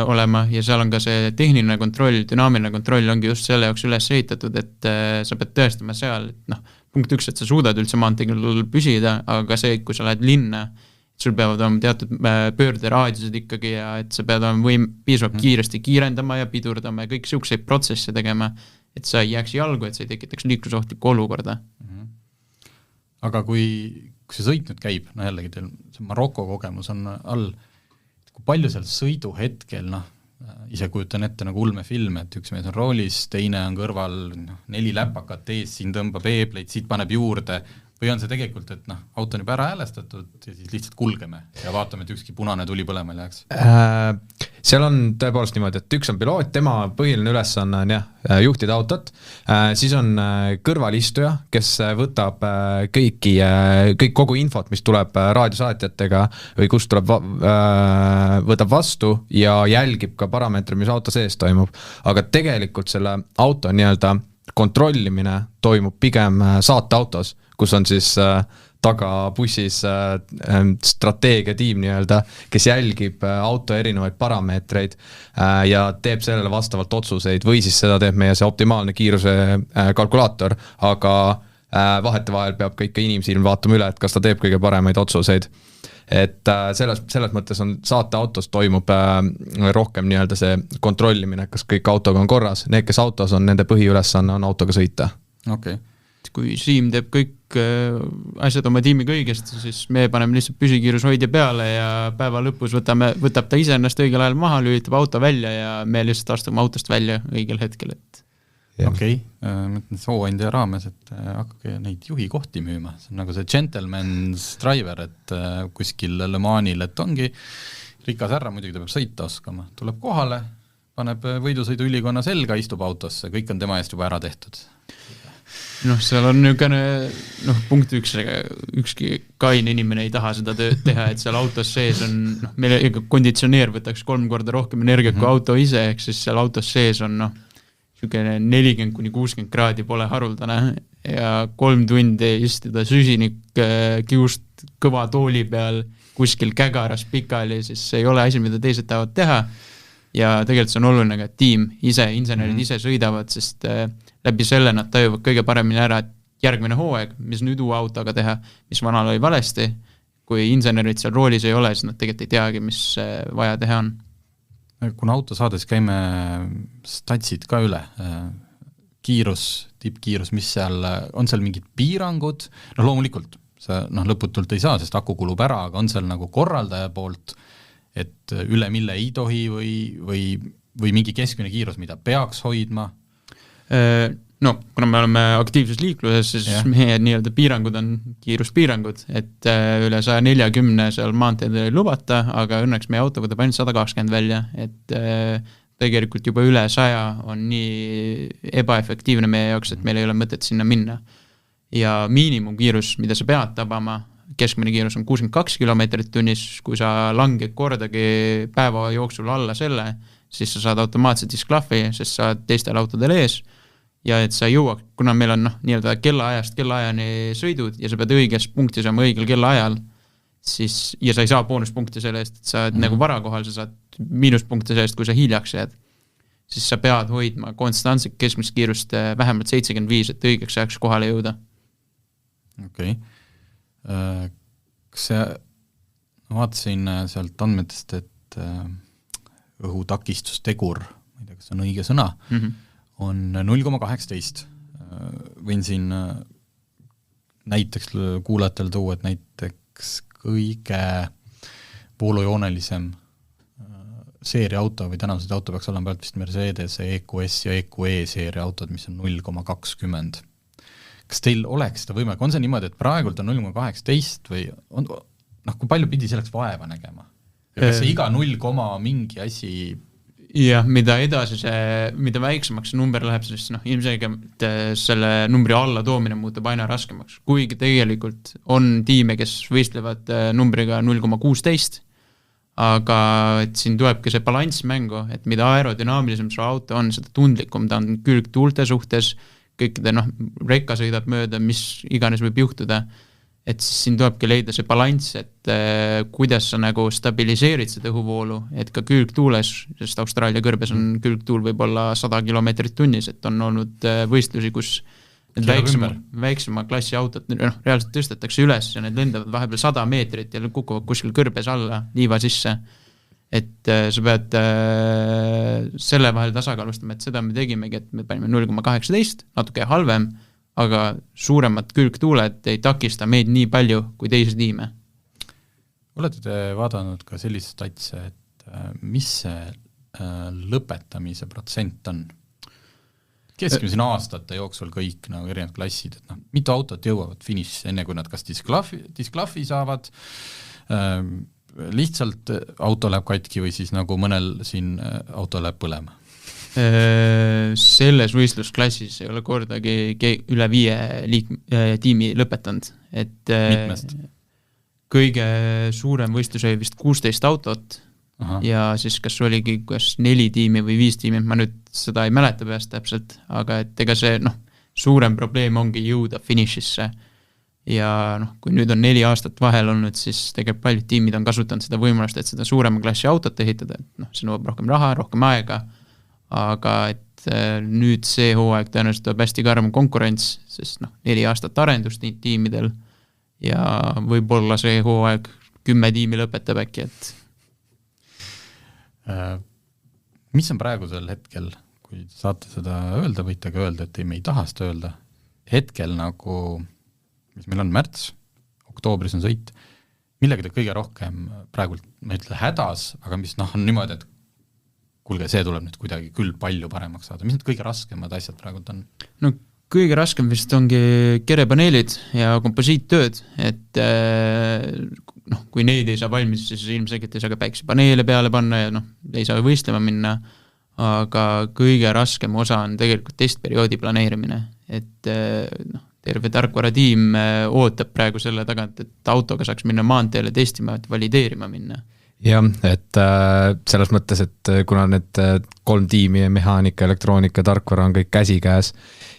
olema ja seal on ka see tehniline kontroll, dünaamiline kontroll ongi just selle jaoks üles ehitatud, et sa pead tõestama seal, et punkt 1, et sa suudad üldse maanteegil püsida, aga ka see, kui sa lähed linna, sul peavad olema teatud pöörderaadiused ikkagi ja et sa pead olema piisavalt kiiresti kiirendama ja pidurdama ja kõik siukseid protsesse tegema, et sa ei jääks jalgu, et sa ei tekitaks liiklusohtlikku olukorda. Aga kui see sõit nüüd käib, jällegi teil see Maroko kogemus on all, kui palju seal sõidu hetkel, ise kujutan ette nagu ulmefilm, et üks mees on roolis, teine on kõrval 4 läpakat ees, siin tõmbab eebleid, siit paneb juurde, või on see tegelikult, et auto on juba ära häälestatud ja siis lihtsalt kulgeme ja vaatame, et ükski punane tuli põlema jääks? Seal on tõepoolest niimoodi, et üks on piloot, tema põhiline ülesanne on juhtida autot, siis on kõrvalistuja, kes võtab kogu infot, mis tuleb raadiosaatjatega või kus tuleb, võtab vastu ja jälgib ka parameetri, mis auto sees toimub, aga tegelikult selle auto nii-öelda kontrollimine toimub pigem saateautos, kus on siis taga bussis strateegiatiim nii-öelda, kes jälgib auto erinevaid parameetreid ja teeb sellele vastavalt otsuseid või siis seda teeb meie see optimaalne kiiruse kalkulaator, aga vahetevahel peab ka ikka inimsilm vaatama üle, et kas ta teeb kõige paremaid otsuseid. Et selles mõttes on saateautos toimub rohkem nii-öelda see kontrollimine, kas kõik autoga on korras, need, kes autos on, nende põhiülesanne on autoga sõita. Kui Siim teeb kõik asjad oma tiimiga õigesti, siis me paneme lihtsalt püsikiirus hoidja peale ja päeva lõpus võtab ta ise ennast õigel ajal maha, lülitab auto välja ja me lihtsalt astume autost välja õigel hetkel. Mõtlen sooandja raames, et hakkage neid juhikohti müüma, see on nagu see gentleman's driver, et kuskil Le Manil, et ongi rikas härra, muidugi ta peab sõita oskama, tuleb kohale, paneb võidusõidu ülikonna selga, istub autosse, kõik on tema eest juba ära tehtud. Seal on niisugune, punkt 1, ükski kaine inimene ei taha seda tööd teha, et seal autos sees on, meil konditsioneer võtaks 3 korda rohkem energiat kui auto ise, ehk siis seal autos sees on 40-60 kraadi pole haruldane ja 3 tundi istuda süsinik kiust kõva tooli peal kuskil kägaras pikali, siis see ei ole asi, mida teised tahavad teha ja tegelikult see on oluline ka tiim ise, insenerid ise sõidavad, sest läbi selle nad tajuvad kõige paremini ära, et järgmine hooaeg, mis nüüd uue autoga teha, mis vanal oli valesti, kui insenerid seal roolis ei ole, siis nad tegelikult ei teagi, mis vaja teha on. kuna autosaades käime statsid ka üle, kiirus, tippkiirus, mis seal, on seal mingid piirangud, loomulikult sa lõputult ei saa, sest aku kulub ära, aga on seal nagu korraldaja poolt, et üle mille ei tohi või mingi keskmine kiirus, mida peaks hoidma? No, kuna me oleme aktiivses liikluses, siis meie nii-öelda piirangud on kiiruspiirangud, et üle 140 seal maanteedel ei lubata, aga õnneks meie auto võtab ainult 120 välja, et tegelikult juba üle 100 on nii ebaefektiivne meie jaoks, et meil ei ole mõtet sinna minna. Ja miinimumkiirus, mida sa pead tabama, keskmine kiirus on 62 kilomeetrit tunnis, kui sa langed kordagi päeva jooksul alla selle, siis sa saad automaatse disklahvi, sest sa oled teistel autodel ees, ja et sa jõuad, kuna meil on nii-öelda kellaajast kellaajani sõidud ja sa pead õiges punktis olema õigel kellaajal, siis, ja sa ei saa boonuspunkti selle eest, et sa oled nagu varakohal, sa saad miinuspunkti sellest, kui sa hiljaks jääd, siis sa pead hoidma konstantselt keskmist kiirust vähemalt 75, et õigeks ajaks kohale jõuda. Okei. Kas see, vaatasin sealt andmetest, et õhutakistustegur, ma ei tea, kas on õige sõna, on 0,18. Võin siin näiteks kuulajatel tuua, et näiteks kõige voolujoonelisem seeria auto või tänased auto peaks olema pealt vist Mercedes, EQS ja EQE seeria autod, mis on 0,20. Kas teil oleks seda võimalik? On see niimoodi, et praegult on 0,18 või on, kui palju pidi selleks vaeva nägema? Ja kas see iga 0, mingi asi? Jah, mida edasi mida väiksemaks see number läheb, siis ilmselgelt selle numbri alla toomine muutub aina raskemaks. Kuigi tegelikult on tiime, kes võistlevad numbriga 0,16, aga et siin tulebki see balanss mängu, et mida aerodünaamilisem su auto on, seda tundlikum ta on külgtuulte suhtes, kõikide rekka sõidab mööda, mis iganes võib juhtuda, et siis siin tulebki leida see balanss, et kuidas sa nagu stabiliseerid seda õhuvoolu, et ka külgtuules, sest Austraalia kõrbes on külgtuul võib olla 100 kilomeetrit tunnis, et on olnud võistlusi, kus väiksema klassi autot reaalselt tõstetakse üles ja need lendavad vahepeal 100 meetrit ja kukuvad kuskil kõrbes alla, liiva sisse. Et sa pead selle vahel tasakaalustama, et seda me tegimegi, et me panime 0,18, natuke halvem, aga suuremad külgtuuled ei takista meid nii palju kui teisi tiime. Olete te vaadanud ka sellist statse, et mis see lõpetamise protsent on? Keskmise aastate jooksul kõik erinevad klassid, et mitu autot jõuavad finišisse, enne kui nad kas disklahvi saavad, lihtsalt auto läheb katki või siis nagu mõnel siin auto läheb põlema? Selles võistlusklassis ei ole kordagi üle 5 tiimi lõpetanud. Et mitmest? Kõige suurem võistlus oli vist 16 autot. Aha. Ja siis kas oligi 4 tiimi või 5 tiimi, ma nüüd seda ei mäleta peast täpselt, aga et ega see suurem probleem ongi jõuda finišisse. Ja kui nüüd on 4 aastat vahel olnud, siis tegelikult paljud tiimid on kasutanud seda võimalust, et seda suurema klassi autot ehitada, et see nõuab rohkem raha, rohkem aega, aga et nüüd see hooaeg tõenäoliselt tuleb hästi karm konkurents, sest 4 aastat arendust tiimidel ja võib-olla see hooaeg 10 tiimi lõpetab äkki, et mis on praegusel hetkel, kui saate seda öelda, võite ka öelda, et me ei taha seda öelda, hetkel nagu, mis meil on märts, oktoobris on sõit, millega te kõige rohkem praegult, ma ei ütle hädas, aga mis on niimoodi, et kuulge, see tuleb nüüd kuidagi küll palju paremaks saada. Mis need kõige raskemad asjad praegult on? Kõige raskem vist ongi kerepaneelid ja komposiittööd, et kui neid ei saa valmis, siis ilmselgelt ei saa ka päiksepaneele peale panna ja ei saa võistlema minna, aga kõige raskem osa on tegelikult testperioodi planeerimine, et terve tarkvaratiim ootab praegu selle tagant, et autoga saaks minna maanteele testima, et valideerima minna. Jah, et selles mõttes, et kuna need 3 tiimi, mehaanika, elektroonika, tarkvara on kõik käsikäes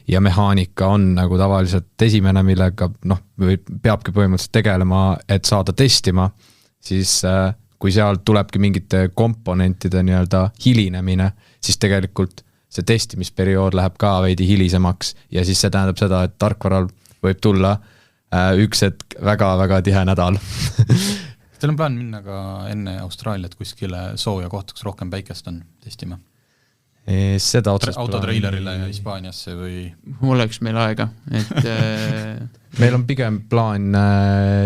ja mehaanika on nagu tavaliselt esimene, millega peabki põhimõtteliselt tegelema, et saada testima, siis kui seal tulebki mingite komponentide hilinemine, siis tegelikult see testimisperiood läheb ka veidi hilisemaks ja siis see tähendab seda, et tarkvaral võib tulla üks hetk väga-väga tihe nädal Kas teil on plaan minna ka enne Austraaliat kuskile sooja kohta, kus rohkem päikest on testima? Seda otsast autotreilerile ja Hispaaniasse või? Oleks meil aega, et meil on pigem plaan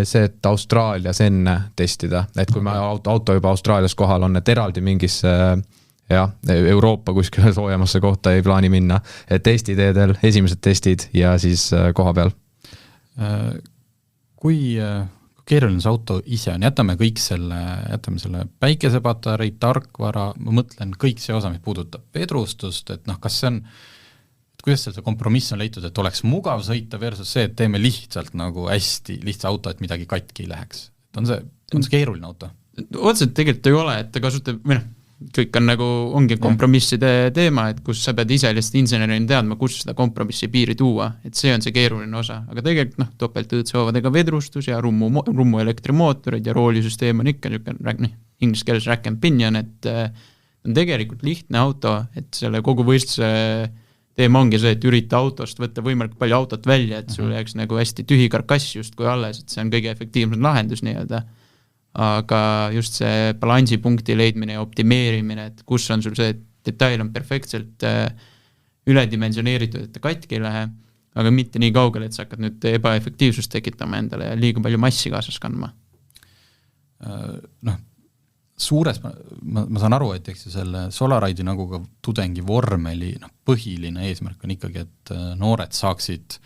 see, et Austraalias enne testida, et kui me auto juba Austraalias kohal on, et eraldi mingis Euroopa kuskile soojamasse kohta ei plaani minna, et testiteedel esimesed testid ja siis koha peal. Kui keeruline see auto ise on, jätame selle päikesepatarei, tarkvara, ma mõtlen kõik see osa, mis puudutab vedrustust, et kas see on, kuidas see kompromiss on leitud, et oleks mugav sõita versus see, et teeme lihtsalt nagu hästi lihtsa auto, et midagi katki ei läheks. On see keeruline auto? Otseselt tegelikult ei ole, et ta kasutab, kõik on ongi kompromisside teema, et kus sa pead ise lihtsalt insenerina teadma, kus seda kompromissi piiri tuua, et see on see keeruline osa, aga tegelikult topeltõõtsoovadega vedrustus ja rummu elektrimootorid ja roolisüsteem on ikka inglise keeles rack and pinion, et on tegelikult lihtne auto, et selle kogu võistluse teema ongi see, et ürita autost võtta võimalik palju autot välja, et sul jääks hästi tühi karkass just kui alles, et see on kõige efektiivsem lahendus nii-öelda. Aga just see balansipunkti leidmine ja optimeerimine, et kus on sul see, et detail on perfektselt üledimensioneeritud, et ta katki ei lähe, aga mitte nii kaugele, et sa hakkad nüüd ebaefektiivsust tekitama endale ja liiga palju massi kaasas kandma. Suures, ma saan aru, et selle Solaride'i nagu ka tudengi vormeli põhiline eesmärk on ikkagi, et noored saaksid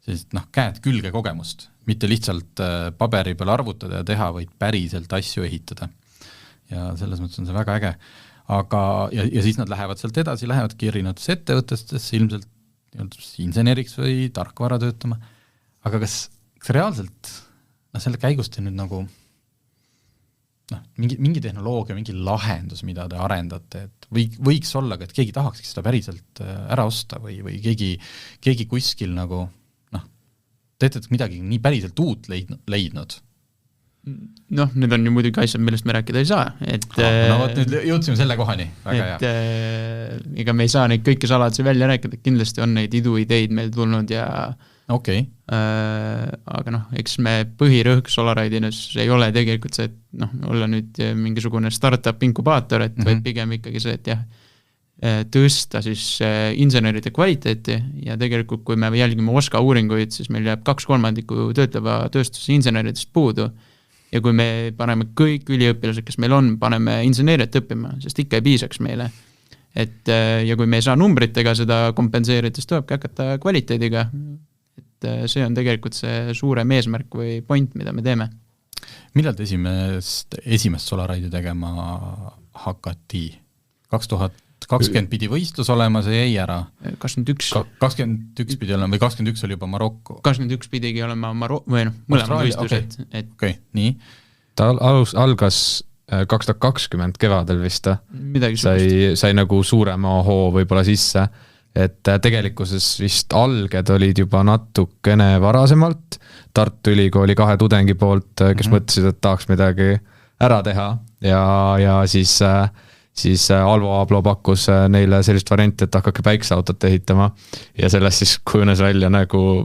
sellist käed külge kogemust, mitte lihtsalt paberi peal arvutada ja teha, vaid päriselt asju ehitada. Ja selles mõttes on see väga äge. Aga, ja siis nad lähevad sealt edasi, lähevadki erinevates ettevõttesse ilmselt inseneriks või tarkvara töötama. Aga kas reaalselt selle käigust on nüüd nagu mingi tehnoloogia, mingi lahendus, mida te arendate, et võiks olla, et keegi tahakski seda päriselt ära osta või keegi kuskil nagu teete midagi nii päriselt uut leidnud? Need on ju muidugi asjad, millest me rääkida ei saa. Nüüd jõudsime selle kohani. Väga hea. Ega me ei saa neid kõiki saladusi välja rääkida, kindlasti on neid iduideid meil tulnud ja aga eks me põhirõhk Solaride'inus ei ole tegelikult see, et olla nüüd mingisugune startup inkubaator, et vaid pigem ikkagi see, et tõsta siis inseneride kvaliteeti ja tegelikult kui me jälgime OSKA uuringuid, siis meil jääb 2/3 töötleva tööstuse inseneridest puudu ja kui me paneme kõik üliõpilased, kes meil on, paneme inseneriat õppima, sest ikka ei piisaks meile. Et, ja kui me ei saa numbritega seda kompenseerida, siis tulebki hakata kvaliteediga. Et see on tegelikult see suurem eesmärk või point, mida me teeme. Millal te esimest Solaride'i tegema hakati? 2020 pidi võistlus olema, see jäi ära. 21 pidi olema, või 21 oli juba Marokko? 21 pidigi olema mõlemad võistlused. Okei, nii. Ta algas 2020 kevadel vist. Sai nagu suurema hoo võib-olla sisse, et tegelikkuses vist alged olid juba natukene varasemalt. Tartu Ülikooli 2 tudengi poolt, kes mõtlesid, et tahaks midagi ära teha ja siis Alvo Aablo pakkus neile sellist varianti, et hakake päikseautot ehitama ja sellest siis kujunes välja nagu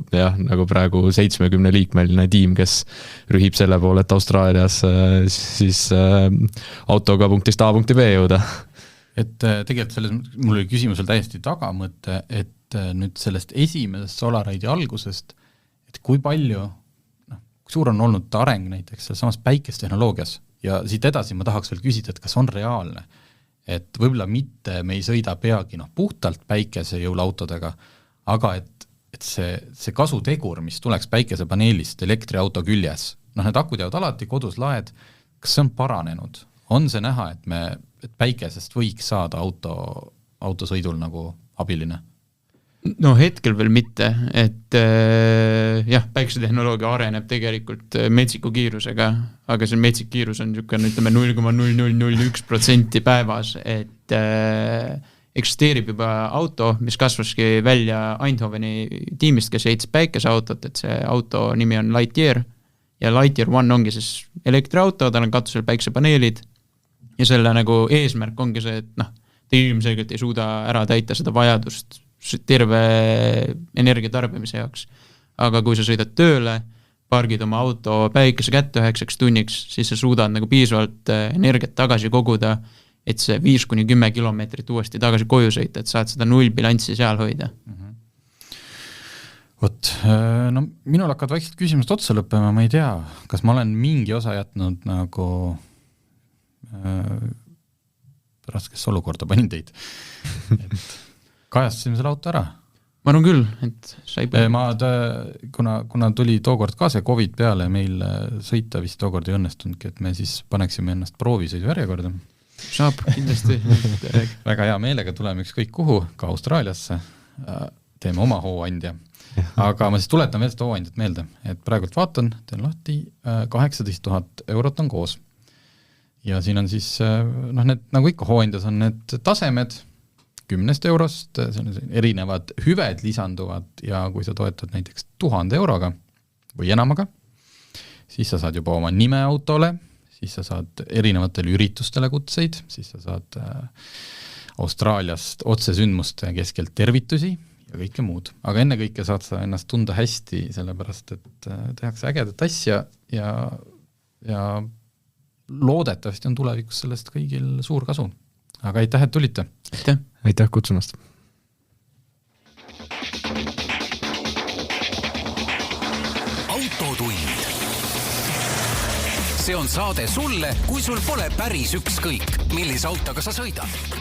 praegu 70-liikmeline tiim, kes rühib selle poole, et Austraalias siis autoga punktist A punkti B jõuda. Et tegelikult mul oli küsimusel täiesti tagamõte, et nüüd sellest esimesest Solaride'i algusest, et kui palju, kui suur on olnud areng näiteks selles samas päikestehnoloogias ja siit edasi ma tahaks veel küsida, et kas on reaalne, et võib-olla mitte me ei sõida peagi puhtalt päikesejõulautodega, aga et see kasutegur, mis tuleks päikesepaneelist elektriauto küljes, need akud jäävad alati kodus laed, kas see on paranenud? On see näha, et päikesest võiks saada autosõidul nagu abiline? No hetkel veel mitte, et päikesetehnoloogia areneb tegelikult metsiku kiirusega, aga see metsik kiirus on niisugune, ütleme 0,0001% päevas, et eksisteerib juba auto, mis kasvaski välja Eindhoveni tiimist, kes ehtis päikeseautot, et see auto nimi on Lightyear ja Lightyear One ongi siis elektriauto, tal on katusel päiksepaneelid ja selle nagu eesmärk ongi see, et ta ilmselgelt ei suuda ära täita seda vajadust terve energia tarbimise jaoks. Aga kui sa sõidad tööle, pargid oma auto päikese kätte 9 tunniks, siis sa suudad nagu piisavalt energiat tagasi koguda, et see 5-10 kilomeetrit uuesti tagasi koju sõita, et saad seda nullbilanssi seal hoida. Vot, no minul hakkavad vaikselt küsimused otsa lõppema, ma ei tea, kas ma olen mingi osa jätnud nagu raskesse olukorda panin teid. Et kajastasime selle auto ära. Ma arvan küll, et sai kuna tuli tookord ka see COVID peale, meil sõita vist tookord ei õnnestunudki, et me siis paneksime ennast proovisõidu järjekorda. Saab kindlasti. Väga hea meelega tuleme ükskõik kuhu, ka Austraaliasse, teeme oma hooandja. Aga ma siis tuletan veel seda hooandjat meelde, et praegult vaatan, teen lahti, 18 000 eurot on koos. Ja siin on siis, need, nagu ikka hooandjas on need tasemed 10 eurost, erinevad hüved lisanduvad ja kui sa toetad näiteks 1000 euroga või enamaga, siis sa saad juba oma nime autole, siis sa saad erinevatele üritustele kutseid, siis sa saad Austraaliast otsesündmuste keskelt tervitusi ja kõike muud. Aga enne kõike saad sa ennast tunda hästi, sellepärast et tehakse ägedat asja ja loodetavasti on tulevikus sellest kõigil suur kasu. Aga aitäh, et tulite! Aitäh kutsumast! Autotund. See on saade sulle, kui sul pole päris ükskõik, millise autoga sa sõidad.